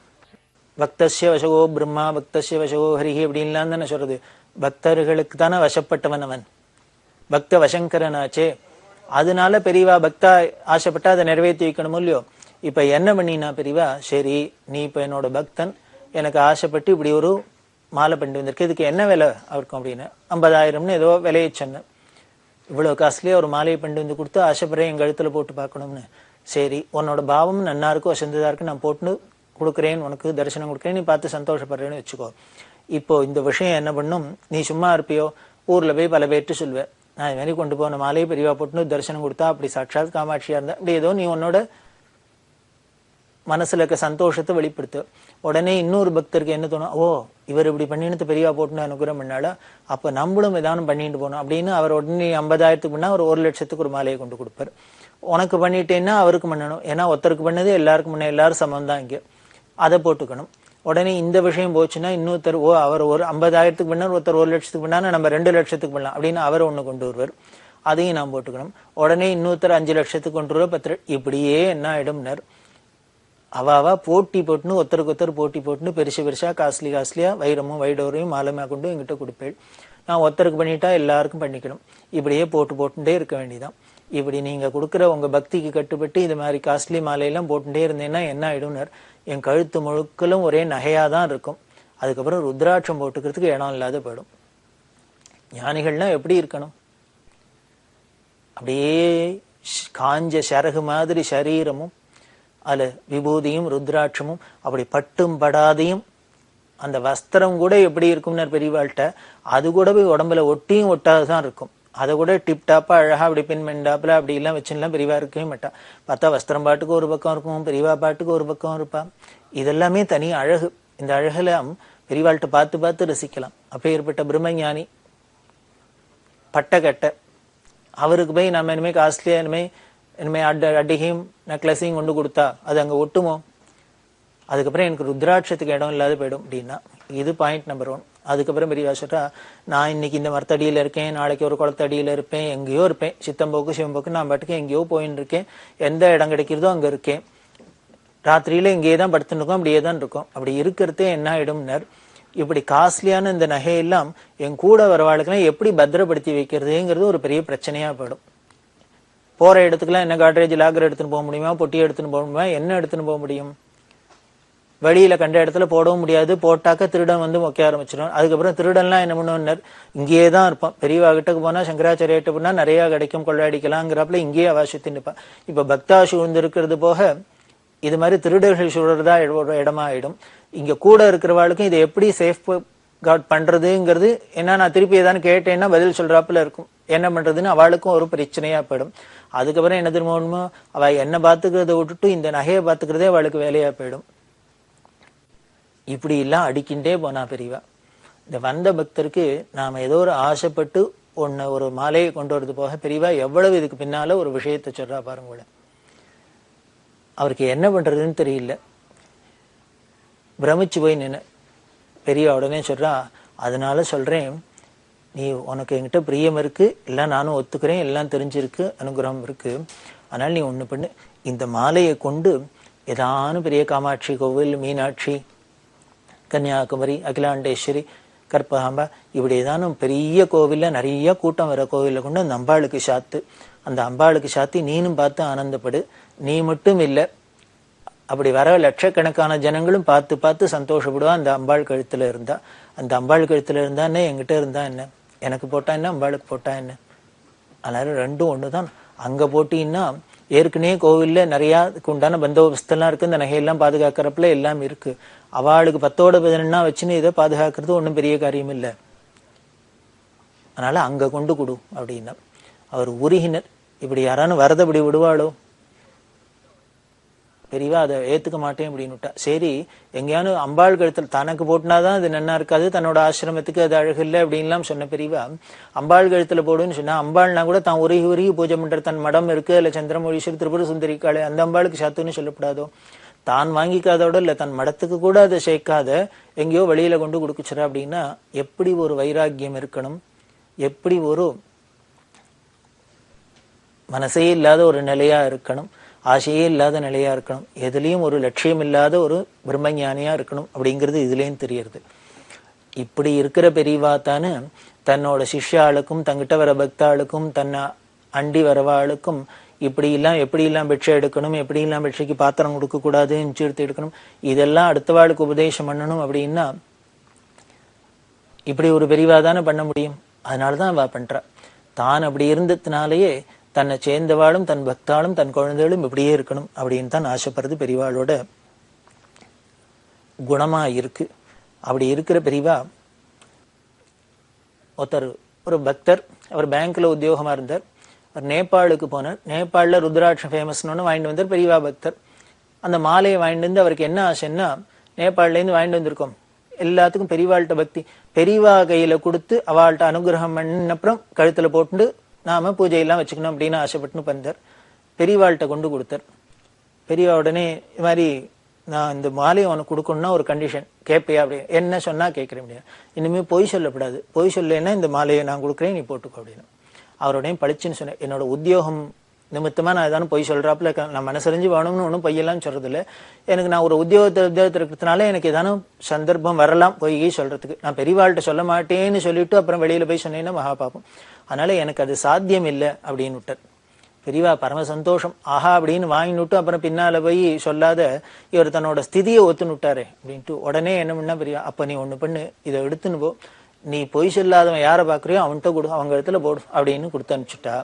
பக்தஸ்ய வசகோ பிரம்மா பக்தஸ்ய வசகோ ஹரிஹி அப்படின்லாம் தானே சொல்றது. பக்தர்களுக்கு தானே வசப்பட்டவன் அவன், பக்த வசங்கரனாச்சே. அதனால பெரியவா பக்தா ஆசைப்பட்டா அதை நிறைவேற்றி வைக்கணும் இல்லையோ. இப்ப என்ன பண்ணினா பெரியவா, சரி நீ இப்ப என்னோட பக்தன், எனக்கு ஆசைப்பட்டு இப்படி ஒரு மாலை பண்ணி வந்திருக்கு, இதுக்கு என்ன விலை இருக்கும் அப்படின்னு 50,000 ஏதோ விலையை சொன்னேன். இவ்வளவு காஸ்ட்லியா ஒரு மாலையை பண்ணி வந்து கொடுத்து ஆசைப்படுறேன் என் கழுத்துல போட்டு பார்க்கணும்னு. சரி உன்னோட பாவம் நன்னா இருக்கும் வசந்ததா இருக்கு, நான் போட்டு கொடுக்குறேன், உனக்கு தரிசனம் கொடுக்குறேன், நீ பார்த்து சந்தோஷப்படுறேன்னு வச்சுக்கோ. இப்போ இந்த விஷயம் என்ன பண்ணும், நீ சும்மா இருப்பியோ, ஊர்ல போய் பல பேர்ட்டு சொல்வேன், நான் இது மாதிரி கொண்டு போன மாலையை பெரியவா போட்டுன்னு தரிசனம் கொடுத்தா அப்படி சாட்சாத் காமாட்சியா இருந்தா அப்படி ஏதோ நீ உன்னோட மனசுல இருக்க சந்தோஷத்தை வெளிப்படுத்து. உடனே இன்னொரு பக்தருக்கு என்ன தோணும், ஓ இவர் இப்படி பண்ணிட்டு பெரியவா போட்டுன்னு அனுகிரகம் பண்ணாலும் அப்ப நம்மளும் ஏதானும் பண்ணிட்டு போகணும் அப்படின்னு அவர் உடனே 50,000க்கு பண்ணா அவர் 1,00,000க்கு ஒரு மாலையை கொண்டு கொடுப்பார். உனக்கு பண்ணிட்டேன்னா அவருக்கு பண்ணணும், ஏன்னா ஒருத்தருக்கு பண்ணது எல்லாருக்கும் பண்ண, எல்லாரும் சமம் தான் இங்க, அதை போட்டுக்கணும். உடனே இந்த விஷயம் போச்சுன்னா இன்னொருத்தர், ஓ அவர் ஒரு 50,000க்கு பண்ணார், ஒருத்தர் 1,00,000க்கு பண்ணா நம்ம 2,00,000க்கு பண்ணலாம் அப்படின்னு அவர் ஒண்ணு கொண்டு வருவார், அதையும் நான் போட்டுக்கணும். உடனே இன்னொருத்தர் 5,00,000க்கு கொண்டு வருவார், 10 இப்படியே என்ன ஆயிடும்னர், அவாவா போட்டி போட்டுன்னு ஒருத்தருக்கு ஒருத்தர் போட்டி போட்டுன்னு பெருசா காஸ்ட்லியா வைடோரையும் மாலமா கொண்டு எங்கிட்ட கொடுப்பேன். நான் ஒருத்தருக்கு பண்ணிட்டா எல்லாருக்கும் பண்ணிக்கணும், இப்படியே போட்டுட்டே இருக்க வேண்டியதான். இப்படி நீங்க கொடுக்குற உங்க பக்திக்கு கட்டுப்பட்டு இது மாதிரி காஸ்ட்லி மாலையெல்லாம் போட்டுட்டே இருந்தேன்னா என்ன ஆயிடும்னர், என் கழுத்து முழுக்கலும் ஒரே நகையாதான் இருக்கும், அதுக்கப்புறம் ருத்ராட்சம் போட்டுக்கிறதுக்கு இடம் இல்லாத போயிடும். ஞானிகள்னா எப்படி இருக்கணும், அப்படியே காஞ்ச சரகு மாதிரி சரீரமும் அதுல விபூதியும் ருத்ராட்சமும் அப்படி பட்டும் படாதையும், அந்த வஸ்திரம் கூட எப்படி இருக்கும்னு பெரியவாள்கிட்ட, அது கூட போய் உடம்புல ஒட்டியும் ஒட்டாதான் இருக்கும், அதை கூட டிப்டாப்பா அழகா அப்படி பின்மெண்டாப்புல அப்படி எல்லாம் வச்சுலாம் பெரியவா இருக்கவே மாட்டா. பார்த்தா வஸ்திரம் பாட்டுக்கு ஒரு பக்கம் இருக்கும், பெரியவா பாட்டுக்கு ஒரு பக்கம் இருப்பா. இதெல்லாமே தனி அழகு. இந்த அழகெல்லாம் பெரியவாள்கிட்ட பார்த்து பார்த்து ரசிக்கலாம். அப்பேற்பட்ட பிரம்மஞானி பட்டக்கட்ட, அவருக்கு போய் நம்ம இனிமே காஸ்ட்லியா இனிமே அடிகையும் நெக்லஸையும் கொண்டு கொடுத்தா அது அங்க ஒட்டுமோ, அதுக்கப்புறம் எனக்கு ருத்ராட்சத்துக்கு இடம் இல்லாத போயிடும் அப்படின்னா. இது பாயிண்ட் நம்பர் 1. அதுக்கப்புறம் பெரியவா சொல்றா, நான் இன்னைக்கு இந்த மரத்தடியில இருக்கேன், நாளைக்கு ஒரு குளத்தடியில இருப்பேன், எங்கேயோ இருப்பேன், சித்தம்போக்கு சிவம்போக்கு நான் பாட்டுக்கு எங்கேயோ போயின்னு இருக்கேன், எந்த இடம் கிடைக்கிறதோ அங்க இருக்கேன், ராத்திரியில இங்கேயேதான் படுத்துன்னு இருக்கோம், அப்படியே தான் இருக்கும். அப்படி இருக்கிறதே என்ன ஆயிடும்னர், இப்படி காஸ்ட்லியான இந்த நகையெல்லாம் என் கூட வரவாளுக்கெல்லாம் எப்படி பத்திரப்படுத்தி வைக்கிறதுங்கிறது ஒரு பெரிய பிரச்சனையா போயிடும். போற இடத்துக்குலாம் என்ன காட்ரேஜ் லாகர் எடுத்துன்னு போக முடியுமா, பொட்டி எடுத்துன்னு போக முடியுமா, என்ன எடுத்துன்னு போக முடியும், வெளியில கண்ட இடத்துல போடவும் முடியாது, போட்டாக்க திருடன் வந்து மொக்க ஆரம்பிச்சிடும். அதுக்கப்புறம் திருடன்லாம் என்ன பண்ணுவார், இங்கேயே தான் இருப்பான். பெரியவா கிட்டக்கு போனா சங்கராச்சாரியிட்ட போனா நிறைய கிடைக்கும், கொள்ளையடிக்கலாங்கிறப்பல இங்கேயே அவாசித்து நிற்பான். இப்ப பக்தா சூழ்ந்து இருக்கிறது போக இது மாதிரி திருடர்கள் சூழறதா இடமா ஆயிடும். இங்க கூட இருக்கிறவாளுக்கும் இதை எப்படி சேஃப் கார்ட் பண்றதுங்கிறது என்ன, நான் திருப்பி ஏதாவது கேட்டேன்னா பதில் சொல்றாப்புல இருக்கும், என்ன பண்றதுன்னு அவளுக்கும் ஒரு பிரச்சனையா போயிடும். அதுக்கப்புறம் என்ன திரும்பணுமோ, அவ என்ன பாத்துக்கிறத விட்டுட்டு இந்த நகையை பாத்துக்கிறதே அவளுக்கு வேலையா போயிடும். இப்படி எல்லாம் அடிக்கின்றே போனா பெரியவா. இந்த வந்த பக்தருக்கு நாம ஏதோ ஒரு ஆசைப்பட்டு ஒரு மாலையை கொண்டு வரது போக பெரியவா எவ்வளவு இதுக்கு பின்னால ஒரு விஷயத்தை சொல்றா பாருங்க. அவருக்கு என்ன பண்றதுன்னு தெரியல, பிரமிச்சு போய் நின்று பெரியவா உடனே சொல்றா, அதனால சொல்றேன், நீ உனக்கு என்கிட்ட பிரியம் இருக்கு, எல்லாம் நானும் ஒத்துக்கிறேன், எல்லாம் தெரிஞ்சிருக்கு, அனுகிரகம் இருக்கு, அதனால நீ ஒண்ணு பண்ணு, இந்த மாலையை கொண்டு ஏதானும் பெரிய காமாட்சி கோவில், மீனாட்சி, கன்னியாகுமரி, அகிலாண்டேஸ்வரி, கற்பகாம்பா, இப்படி ஏதானும் பெரிய கோவில்ல நிறைய கூட்டம் வர கோவில்ல கொண்டு அந்த அம்பாளுக்கு சாத்து, அந்த அம்பாளுக்கு சாத்தி நீனும் பார்த்து ஆனந்தப்படு. நீ மட்டும் இல்லை, அப்படி வர லட்சக்கணக்கான ஜனங்களும் பார்த்து பார்த்து சந்தோஷப்படுவா. அந்த அம்பாள் கழுத்துல இருந்தா, அந்த அம்பாள் கழுத்துல இருந்தா என்ன, என்கிட்ட இருந்தா என்ன, எனக்கு போட்டா என்ன, அம்பாளுக்கு போட்டா என்ன, அதனால ரெண்டும் ஒண்ணுதான். அங்க போட்டீங்கன்னா ஏற்கனவே கோவில்ல நிறைய உண்டான பந்தோபஸ்தெல்லாம் இருக்கு, இந்த நகையெல்லாம் பாதுகாக்கிறப்பல எல்லாம் இருக்கு. அவளுக்கு 10-11 வச்சுன்னு இதை பாதுகாக்கிறது ஒன்றும் பெரிய காரியம் இல்லை, அதனால அங்க கொண்டு கொடு அப்படின்னா. அவர் உருகினர். இப்படி யாரானு வரத இப்படி விடுவாளோ, பெரியவா அதை ஏத்துக்க மாட்டேன் அப்படின்னு விட்டா. சரி எங்கேயானு அம்பாள் கழுத்தில் தனக்கு போட்டுனாதான் அது நன்னா இருக்காது, தன்னோட ஆசிரமத்துக்கு அது அழகு இல்லை அப்படின்லாம் சொன்ன பெரியவா, அம்பாள் கழுத்துல போடுன்னு சொன்னா, அம்பாள்னா கூட தான் உருகி பூஜை பண்ற தன் மடம் இருக்கு, இல்ல சந்திரமொழீஸ்வரி, திரிபுர சுந்தரி காளை, அந்த அம்பாளுக்கு சாத்துன்னு சொல்லப்படாதோ, தான் வாங்கிக்காதோட இல்ல தன் மடத்துக்கு கூட அதை சேர்க்காத எங்கேயோ வெளியில கொண்டு கொடுக்குச்சுரா அப்படின்னா எப்படி ஒரு வைராக்கியம் இருக்கணும், எப்படி ஒரு மனசே இல்லாத ஒரு நிலையா இருக்கணும், ஆசையே இல்லாத நிலையா இருக்கணும், எதுலயும் ஒரு லட்சியம் இல்லாத ஒரு பிரம்மஞானியா இருக்கணும் அப்படிங்கிறது இதுலேயும் தெரியறது. இப்படி இருக்கிற பெரியவா தானே தன்னோட சிஷ்யாளுக்கும் தங்கிட்ட வர பக்தாளுக்கும் தன்னை அண்டி வரவாளுக்கும் எப்படியெல்லாம் பிட்சை எடுக்கணும், எப்படியெல்லாம் பிட்சைக்கு பாத்திரம் கொடுக்க கூடாது, சீர்த்து எடுக்கணும், இதெல்லாம் அடுத்தவாளுக்கு உபதேசம் பண்ணணும் அப்படின்னா இப்படி ஒரு பெரியவாதானே பண்ண முடியும். அதனாலதான் அவ பண்றா. தான் அப்படி இருந்ததுனாலேயே தன்னை சேர்ந்தவாளும் தன் பக்தாளும் தன் குழந்தைகளும் இப்படியே இருக்கணும் அப்படின்னு தான் ஆசைப்படுறது பெரியவாளோட குணமா இருக்கு. அப்படி இருக்கிற பெரியவா ஒரு பக்தர், அவர் பேங்க்ல உத்தியோகமா இருந்தார். அவர் நேபாளுக்கு போனார். நேபாளில் ருத்ராட்சம் ஃபேமஸ்னு வாங்கிட்டு வந்தார். பெரியவா பக்தர். அந்த மாலையை வாங்கிட்டு வந்து அவருக்கு என்ன ஆசைன்னா, நேபாளிலேருந்து வாங்கிட்டு வந்திருக்கோம், எல்லாத்துக்கும் பெரியவாள்கிட்ட பக்தி, பெரியவா கையில கொடுத்து அவள்கிட்ட அனுகிரகம் பண்ண அப்புறம் கழுத்துல போட்டு நாம பூஜையெல்லாம் வச்சுக்கணும் அப்படின்னு ஆசைப்பட்டுன்னு பண்ணார். பெரியவாள்கிட்ட கொண்டு கொடுத்தார். பெரியவா உடனே இது மாதிரி, நான் இந்த மாலையை உனக்கு கொடுக்கணும்னா ஒரு கண்டிஷன் கேட்பியா, அப்படி என்ன சொன்னா கேட்கற முடியாது, இனிமே பொய் சொல்லக்கூடாது, பொய் சொல்லலைன்னா இந்த மாலையை நான் கொடுக்குறேன், நீ போட்டுக்கோ அப்படின்னு. அவரோடையும் பழிச்சுன்னு சொன்னேன். என்னோட உத்தியோகம் நிமித்தமா நான் ஏதாவது பொய் சொல்றாப்புல, நான் மனசறிஞ்சு வேணும்னு ஒன்றும் பொய்யெல்லாம் சொல்றது இல்லை. எனக்கு நான் ஒரு உத்தியோகத்தில் இருக்கிறதுனால எனக்கு ஏதானும் சந்தர்ப்பம் வரலாம் பொய் சொல்றதுக்கு. நான் பெரியவாள்கிட்ட சொல்ல மாட்டேன்னு சொல்லிட்டு அப்புறம் வெளியில போய் சொன்னேன்னா மகா பாப்போம். அதனால எனக்கு அது சாத்தியம் இல்லை அப்படின்னு விட்டார். பெரியவா பரம சந்தோஷம், ஆஹா அப்படின்னு வாங்கினுட்டு அப்புறம் பின்னால போய் சொல்லாத இவர் தன்னோட ஸ்திதியை ஒத்துன்னு விட்டாரு அப்படின்ட்டு உடனே என்ன பண்ணா, பெரியவா அப்ப நீ ஒண்ணு பண்ணு, இதை எடுத்துன்னு போ, நீ பொய் சொல்லாதவன் யாரை பாக்குறியோ அவன்கிட்ட கொடு, அவங்க இடத்துல போடு அப்படின்னு கொடுத்து அனுப்பிச்சுட்டா.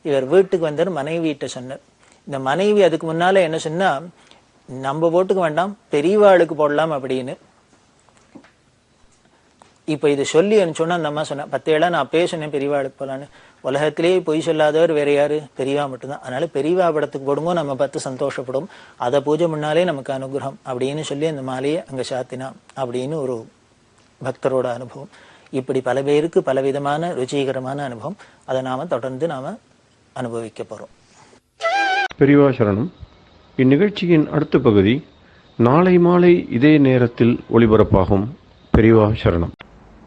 இவர் வீட்டுக்கு வந்தார். மனைவிட்ட சொன்னார். இந்த மனைவி அதுக்கு முன்னால என்ன சொன்னா, நம்ம போட்டுக்க வேண்டாம், பெரியவாளுக்கு போடலாம் அப்படின்னு. இப்ப இது சொல்லி அனுப்பிச்சோன்னா அந்த அம்மா சொன்னா, 10 ஏழா நான் பேசினேன் பெரியவாளுக்கு போலான்னு. உலகத்திலேயே பொய் சொல்லாதவர் வேற யாரு, பெரியவா மட்டும்தான். அதனால பெரியவா படத்துக்கு போடும்போது நம்ம பார்த்து சந்தோஷப்படும், அதை பூஜை முன்னாலே நமக்கு அனுகிரகம் அப்படின்னு சொல்லி அந்த மாலையை அங்க சாத்தினா அப்படின்னு ஒரு பக்தரோட அனுபவம். இப்படி பல பேருக்கு பலவிதமான ருச்சிகரமான அனுபவம். அதை நாம தொடர்ந்து அனுபவிக்க போறோம். பெரியவா சரணம். இந்நிகழ்ச்சியின் அடுத்த பகுதி நாளை மாலை இதே நேரத்தில் ஒளிபரப்பாகும். பெரியவா சரணம்.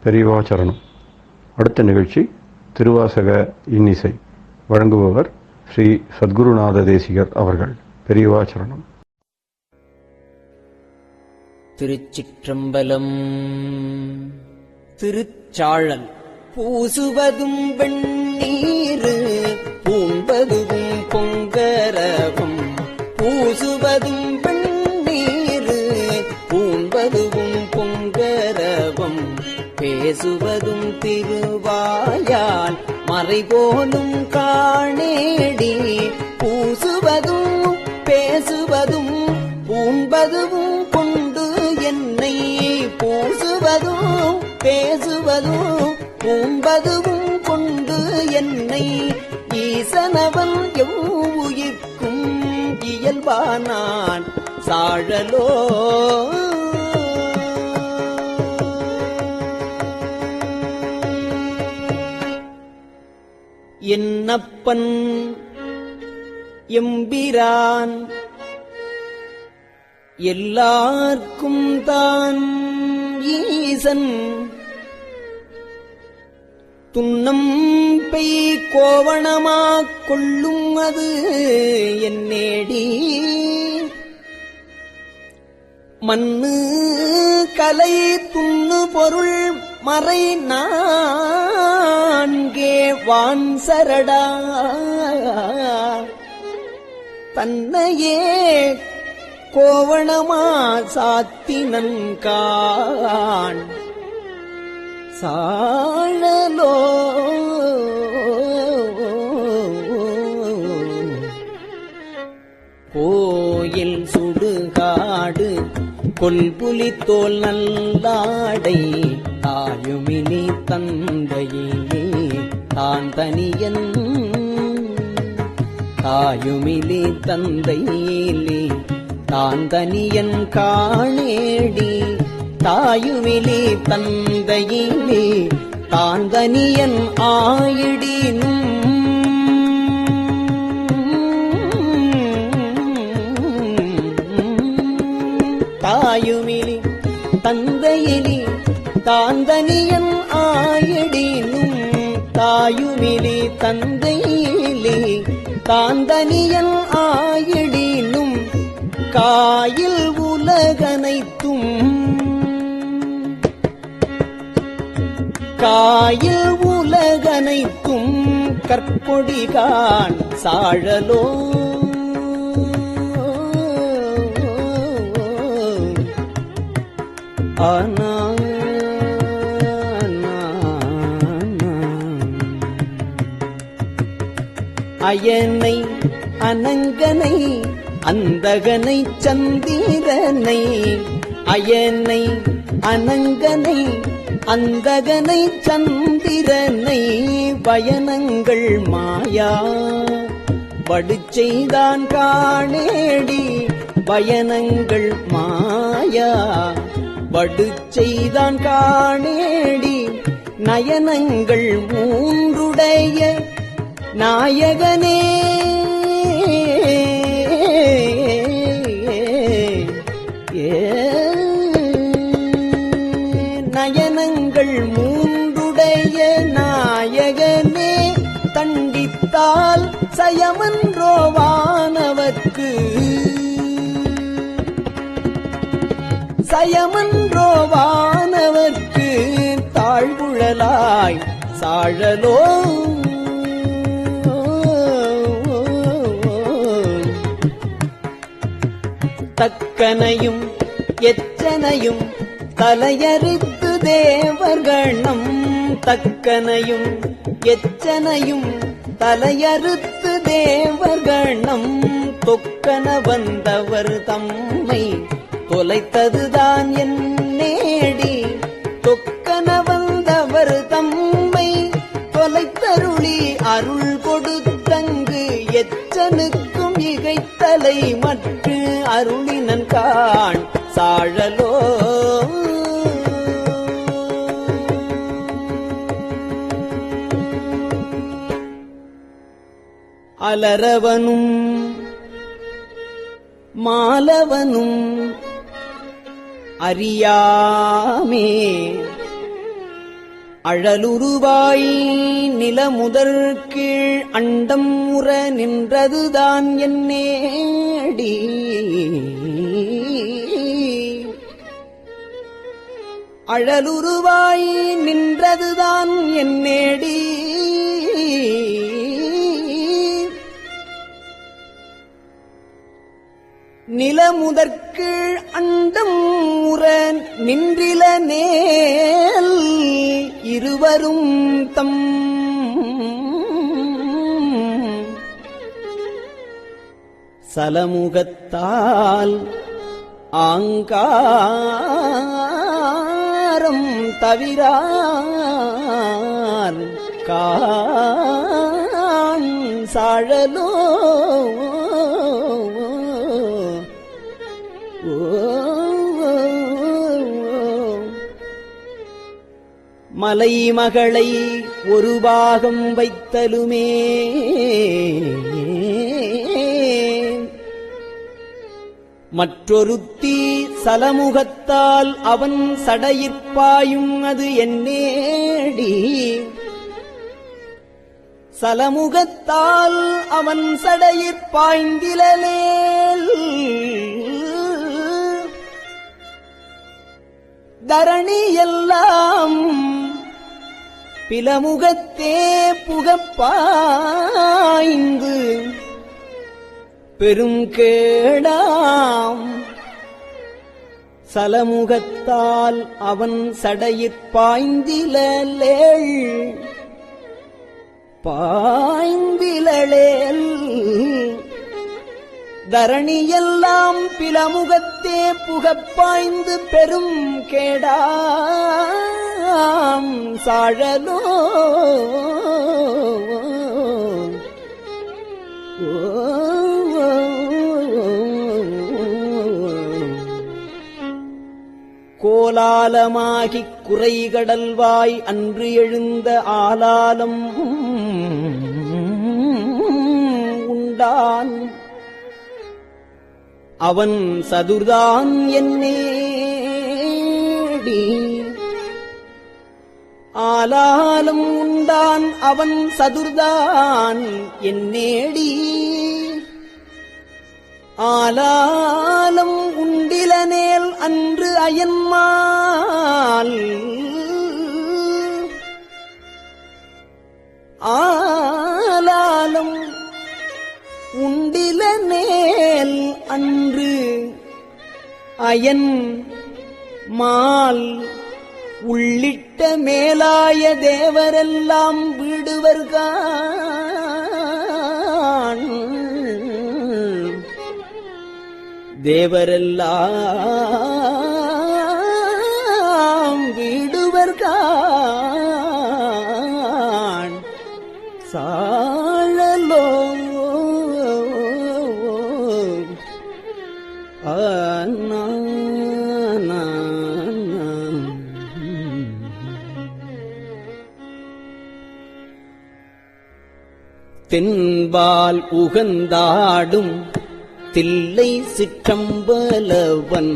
பெரியவா சரணம். அடுத்த நிகழ்ச்சி திருவாசக இன்னிசை. வழங்குபவர் ஸ்ரீ சத்குருநாத தேசிகர் அவர்கள். பெரியவா சரணம். திருச்சிற்றம்பலம். திருச்சாழல். பூசுவதும் வெண்ணீரு பூம்பதுவும் பொங்கரவும், பூசுவதும் வெண்ணீரு பூம்பதுவும் பொங்கரவும், பேசுவதும் திருவாயால் மறைபோலும் காணேடி, பூசுவதும் பேசுவதும் பூம்பதுவும் கொண்டு என்னை, பூசுவதும் பேசுவதும் பூம்பதுவும் கொண்டு என்னை, ஈசனவன் எவ்வுயிர்க்கும் இயல்பானான் சாழலோ. என்னப்பன் எம்பிரான் எல்லார்க்கும் தான் ஈசன், துன்னம் பெய் கோவணமாக் கொள்ளும் அது என்னேடி, மண்ணு கலை துண்ணு பொருள் மறை நான்கே வான் சரடா, தன்னையே கோவணமா சாத்தினன்கான் சாழலோ. கோயில் சுடுகாடு கொல்புலி தோல் நல்லாடை, தாயுமினி தந்தையிலே தான் தனியன், தாயுமிலி தந்தையிலே தான் தனியன் காணேடி, தாயுமிலி தந்தையிலே தான் தனியன் ஆயிடினும், தாயுமிலி தந்தையிலே தான் தனியன் ஆயிடினும், தாயுமிலி தந்தையிலே தான் தனியன் ஆயிடினும், காயில் உலகனைத்தும், காயில் உலகனைத்தும் கற்பொடிகான் சாழலோ ஆனா அயனை அனங்கனை அந்தகனை சந்திரனை அயனை அனங்கனை அந்தகனை சந்திரனை பயனங்கள் மாயா படுச்செய்தான் காணேடி பயனங்கள் மாயா படுச்செய்தான் காணேடி நயனங்கள் மூன்றுடைய நாயகனே நயனங்கள் மூன்றுடைய நாயகனே தண்டித்தால் சயமன்றோ வானவர்க்கு சயமன்றோ வானவர்க்கு தாழ்வுழலாய் சாழலோ தக்கனையும் எச்சனையும் தலையறுத்து தேவர்கணம் தக்கனையும் எச்சனையும் தலையறுத்து தேவர்கணம் தொக்கன வந்தவர் தம்மை தொலைத்ததுதான் என் நேடி தொக்கன வந்தவர் தம்மை தொலைத்தருளி அருள் கொடுத்தங்கு எச்சனுக்கும் இகைத்தலை மற்ற அருளினன் காண் சாழலோ அலரவனும் மாலவனும் அறியாமே அழலுருவாய் நிலமுதற் கீழ் அண்டம் முற நின்றதுதான் என் நேடி அழலுருவாய் நின்றதுதான் என் நேடி நிலமுதற்கீழ் அண்டம் முற நின்றில நேல் இருவரும் தம் சலமுகத்தால் ஆங்காரம் தவிரான் காண் சாழலோ மலைமகளை ஒரு பாகம் வைத்தலுமே மற்றொருத்தி சலமுகத்தால் அவன் சடையிற்பாயும் அது என்னேடி சலமுகத்தால் அவன் சடையிற்பாய்ந்திலேல் தரணி எல்லாம் பிலமுகத்தே புகப்பாய்ந்து பெருங்கேடாம் சலமுகத்தால் அவன் சடையிற்பாய்ந்திலேல் பாய்ந்திலேல் தரணியெல்லாம் பிலமுகத்தே புகப்பாய்ந்து பெரும் கேடாம் சாழலோ கோலாலமாகிக் குறைகடல்வாய் அன்று எழுந்த ஆலாலம் உண்டான் அவன் சதுர்தான் என்னேடி ஆலாலம் உண்டான் அவன் சதுர்தான் என்னேடி ஆலாலம் உண்டிலனேல் அன்று அயன்மால் நேல் அன்று அயன் மால் உள்ளிட்ட மேலாய தேவரெல்லாம் வீடுவர்கான் தேவரெல்லாம் வீடுவர்கான் சாழலோ தென்பால் உகந்தாடும் தில்லை சிற்றம்பலவன்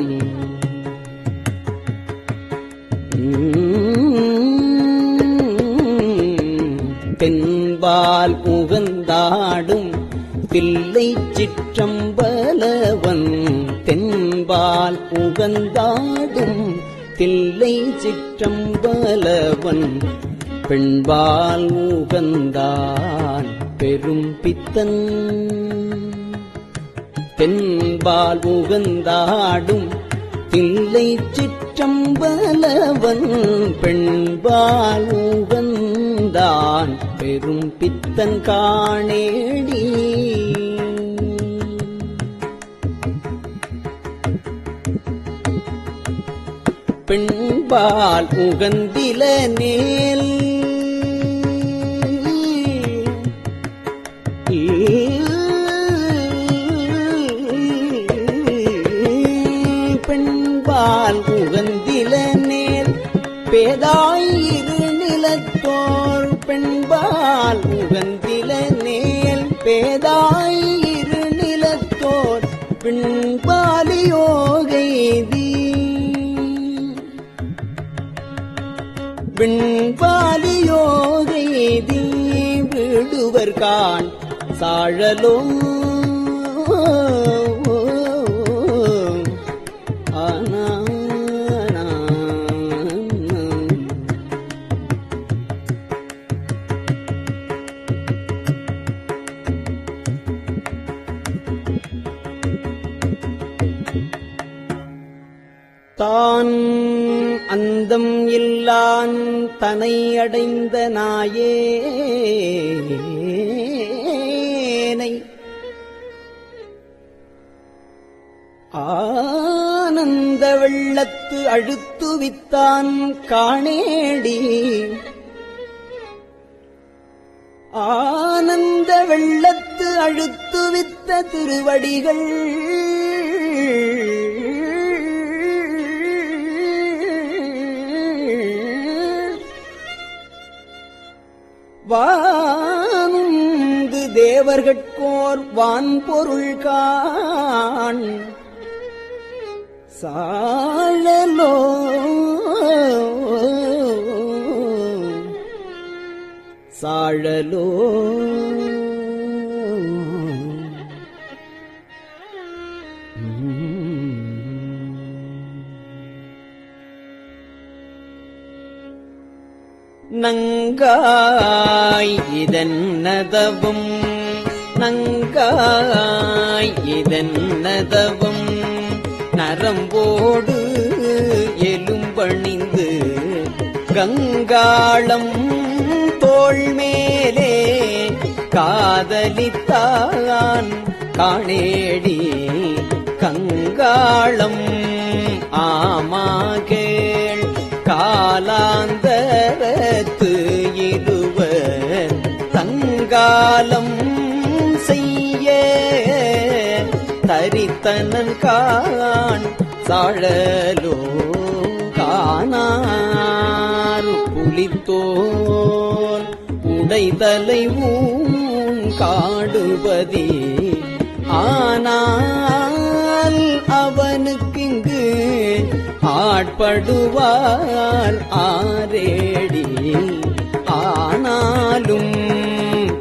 தென்பால் உகந்தாடும் தில்லை சிற்றம்பலவன் தென்பால் உகந்தாடும் தில்லை சிற்றம்பலவன் பெண்பால் உகந்தான் பெரும் பித்தன் தென்பால் உகந்தாடும் தில்லை சிற்றம்பலவன் பெண்பால் உகந்தான் பெரும் பித்தன் காணேடி பெண்பால் உகந்தில நேல் பெண்பால் உகந்தில நேல் பேதாயிரு நிலத்தோர் பெண்பால் உகந்தில நேல் பேதாயிரு நிலத்தோர் பெண்பாலியோகைதி பெண்பாலியோகைதி விடுவர்கான் சாழலோ தான் அந்தம் இல்லான் தனை அடைந்த நாயேனை ஆனந்த வெள்ளத்து அழுத்துவித்தான் காணேடி ஆனந்த வெள்ளத்து அழுத்துவித்த திருவடிகள் வானுந்து தேவர்கட்கோர் வான்பொருள் காண் சாழலோ சாழலோ நங்காய் இதன்னதவும் நங்காய் இதன்னதவும் நரம்போடு எலும்பணிந்து கங்காளம் தோள் மேலே காதலித்தான் காணேடி கங்காளம் ஆமாகேள் காலாந்தரத்து இருவர் தங்காலம் செய்ய தரித்தனன் காண் சாழலோ காணார் புலித்தோல் உடைதலை ஊன் காடுபதி ஆனால் அவனுக்கிங்கு ஆட்படுவார் ஆரேடி ஆனாலும்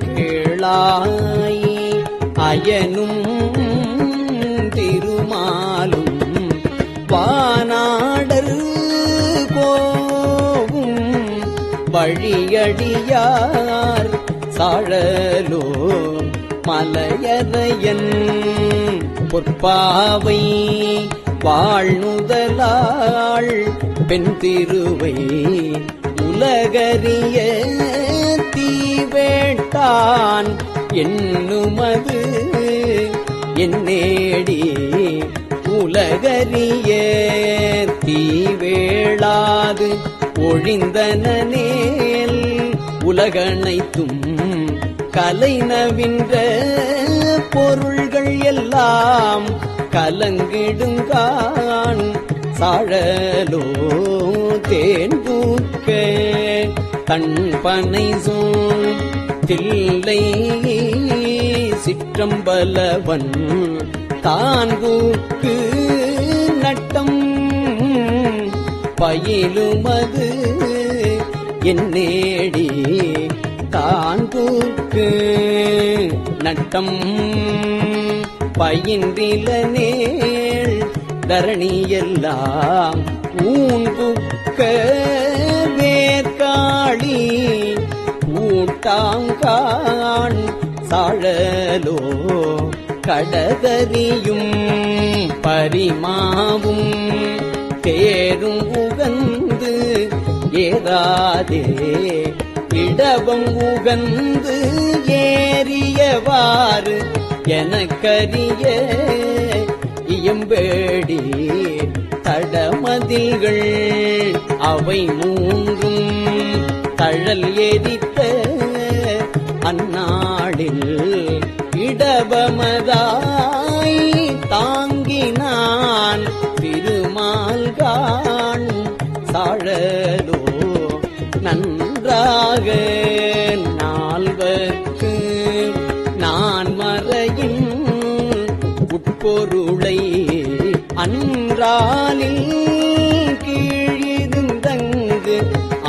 கேளாய் அயனும் திருமாலும் வானாடர் போவும் வழியடியார் சாழலோ மலையரையன் பொற்பாவை வாழ்நுதலாள் பெண் திருவை உலகறிய தீவேட்டான் என்னுமது என்னேடி உலகறிய தீவேளாது ஒழிந்தனேல் உலகனைத்தும் கலைநவின்ற பொருள்கள் எல்லாம் கலங்கிடுங்கான் சாழலோ தேன்பூக்க தன்பனை சோன் தில்லை சிற்றம்பலவன் தான்பூக்கு நட்டம் பயிலுமது என்னேடி தான்பூக்கு நட்டம் பயின்றிலனேள் தரணியெல்லாம் ஊன்புக்க வேற்காளி கூட்டாங்கான் சாழலோ கடதறியும் பரிமாவும் தேரும் உகந்து ஏறாதே இடவம் உகந்து ஏறியவாறு எனக்கரிய இயம்பேடி தடமதில்கள் அவை மூன்றும் தழல் எரித்த அந்நாளில் இடபமதாய் தாங்கினான் திருமால்கான் சாழலோ நன்றாக நால்வர்க்கு நான் மறையின் உட்பொருளை அன்றாலில் கீழிருந்தங்கு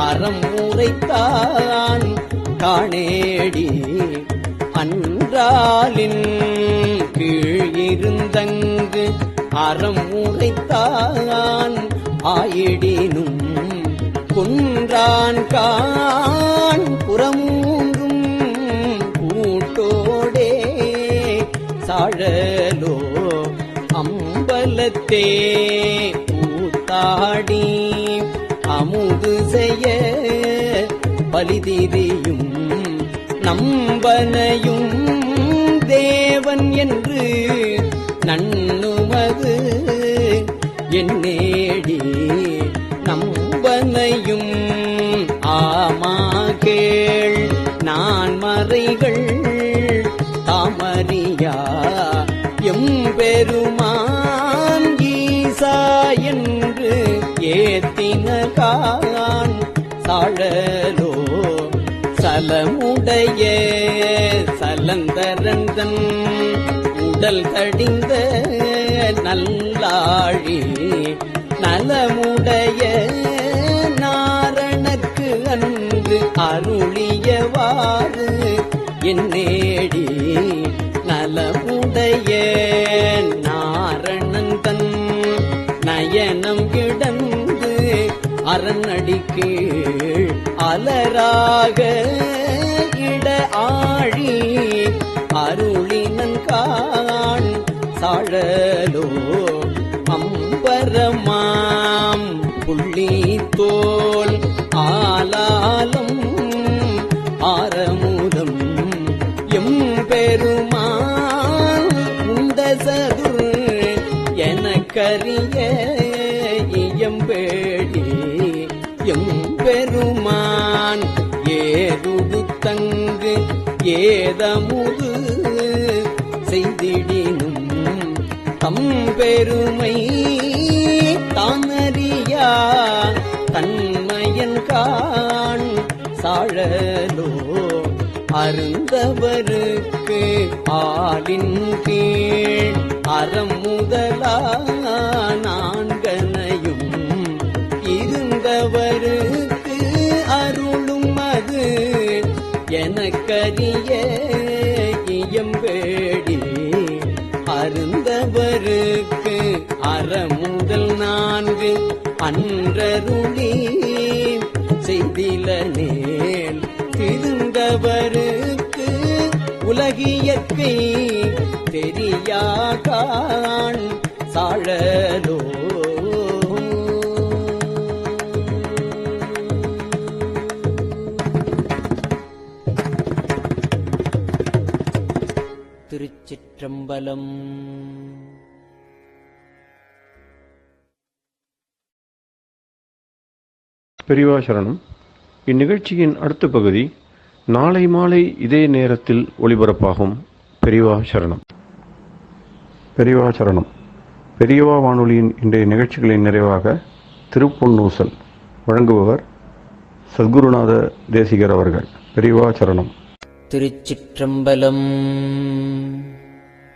அறம் உரைத்தான் காணேடி அன்றாலின் கீழிருந்தங்கு அறம் உரைத்தான் ஆயிடினும் குன்றான் கான் புறமூன்றும் கூட்டோடே சாழலோ அம்பலத்தே கூத்தாடி அமுது செய்ய பலிதிரியும் நம்பனையும் தேவன் என்று நண்ணுமது என்னேடி நம்பனையும் ஆமா கேள் நான் மறைகள் தாமரியா எம்பெருமான் ஈசா என்று ஏத்தினகான் சாழலோ சலமுடைய சலந்தரந்தன் உடல் தடிந்த நல்லாழி நலமுடைய நாரணக்கு அன்று அருளியவாறு என்னேடி நலமுடைய நாரணன் தன் நயனம் கிடந்து அரண்அடிக்கு அலராக இட ஆழி அருளினன் காண் சாழலோ அம்பரமாம் புள்ளி தோல் ஆலாலம் ஆரமுதம் எம்பெருமான் உண்டசதுர் எனக்கரிய இயம்பேடி எம்பெருமான் ஏதுடுத்தங்கு ஏதமுது செய்திடினும் தம்பெருமை தானறியா தன்மையன் காண் சாழலோ அருந்தவருக்கு ஆளின் கீழ் அறம் முதலா நான்கனையும் இருந்தவருக்கு அருளும் அது எனக்கரிய இயம்பேடி அருந்தவருக்கு அறமுதல் நான்கு அன்றருளி செய்தில நேல் திருந்தவருக்கு உலக உலகியற்கை தெரியாகான் சாழலோ. திருச்சிற்றம்பலம். பெரியவா சரணம். இந்நிகழ்ச்சியின் அடுத்த பகுதி நாளை மாலை இதே நேரத்தில் ஒளிபரப்பாகும். பெரியவா சரணம். பெரியவா சரணம். பெரியவா வானொலியின் இன்றைய நிகழ்ச்சிகளின் நிறைவாக திருப்பொன்னூசல் வழங்குபவர் சத்குருநாத தேசிகர் அவர்கள். பெரியவா சரணம். திருச்சிற்றம்பலம்.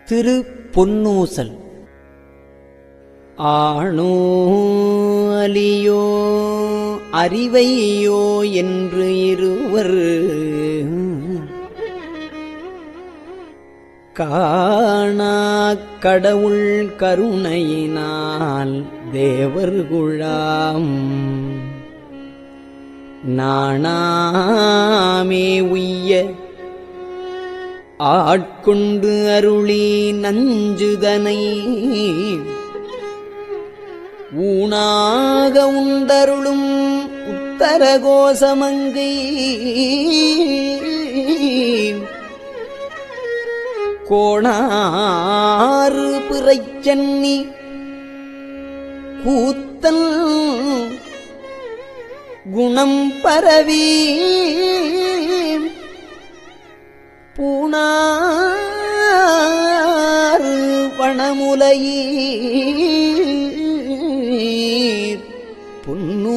திரு பொன்னூசல். ஆணோ அலியோ அறிவையோ என்று இருவர் காணா கடவுள் கருணையினால் தேவர்குழாம் நாணாமே உய்ய ஆட்கொண்டு அருளி நஞ்சுதனை ஊனாக உண்டருளும் உத்தரகோசமங்கை கோணாறு பிறைச்சன்னி கூத்தன் குணம் பரவி பூணாறு பணமுலையீர் பொன்னூசலாடாமோ.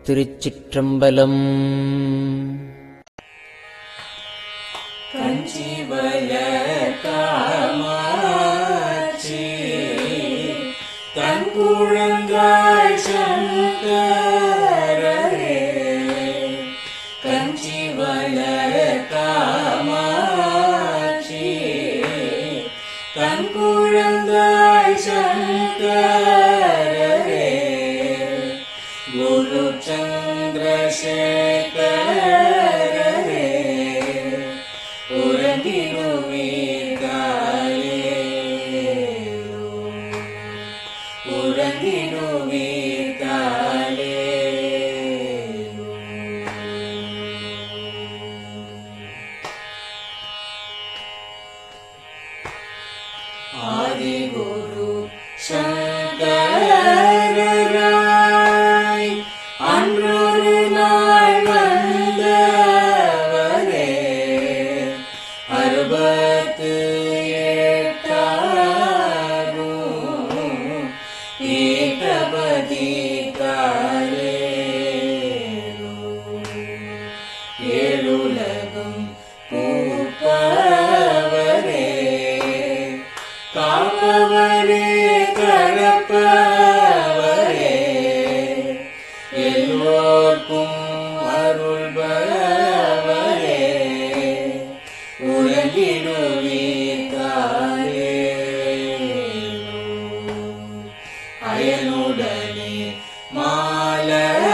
திருச்சிற்றம்பலம். கஞ்சிவய காமாட்சி தன் குழந்தாய் சங்கரரே. கஞ்சிவய காமாட்சி தன் குழந்தாய் சங்கரரே. குரு சந்திரசேகரரே உறங்கிடுவீர்களேலோ உறங்கிடுவீர்களேலோ. ஆதிகுரு சங்கரராய் அன்றொரு நாள் வந்தவரே. 68 பீட்டபதி காலேலோ. ஏழுலகும் பூப்பவரே காப்பவரே கடப்பவரே. எல்லோர்க்கும் அருள்பவரே உறங்கிடுவீர்களேலோ. அயனுடனே மாலவனோ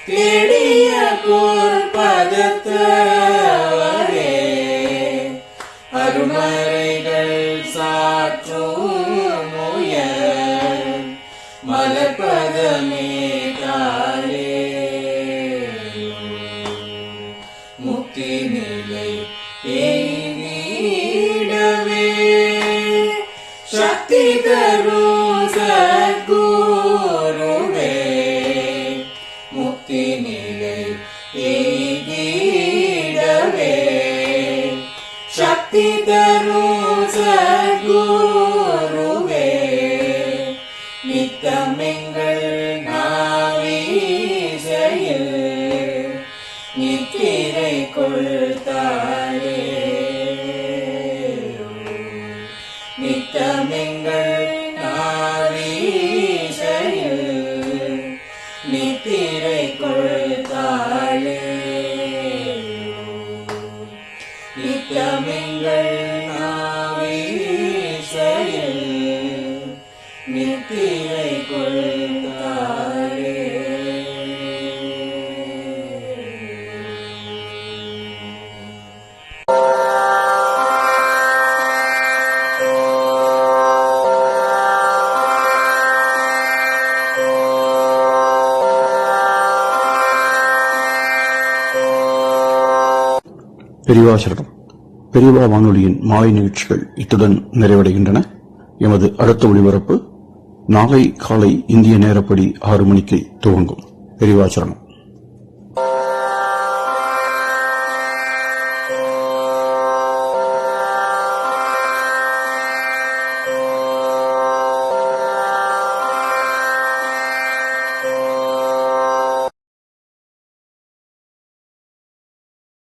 தேடிய பொற்பதத்தவரே. அருமறைகள் சாற்றும் முயல் மலர்பதமே காலேலோ. முக்தி நிலை எய்திடவே சக்தி தரும் சத்குருவே. முக்தி நிலை எய்திடவே சக்தி தரும் சத்குருவே. நித்தமெங்கள் நாவீசையில் நித்திரை கொள்தாளேலோ. நித்தமெங்கள் நாவீசையில் நித்திரை கொள்தாளேலோ. நித்தமெங்கள் நாவீசையில் நித்திரை பெரியவா சரணம். பெரியவா வானொலியின் மாலை நிகழ்ச்சிகள் இத்துடன் நிறைவடைகின்றன. எமது அடுத்த ஒளிபரப்பு நாளை காலை இந்திய நேரப்படி 6 மணிக்கு துவங்கும். பெரியவா சரணம்.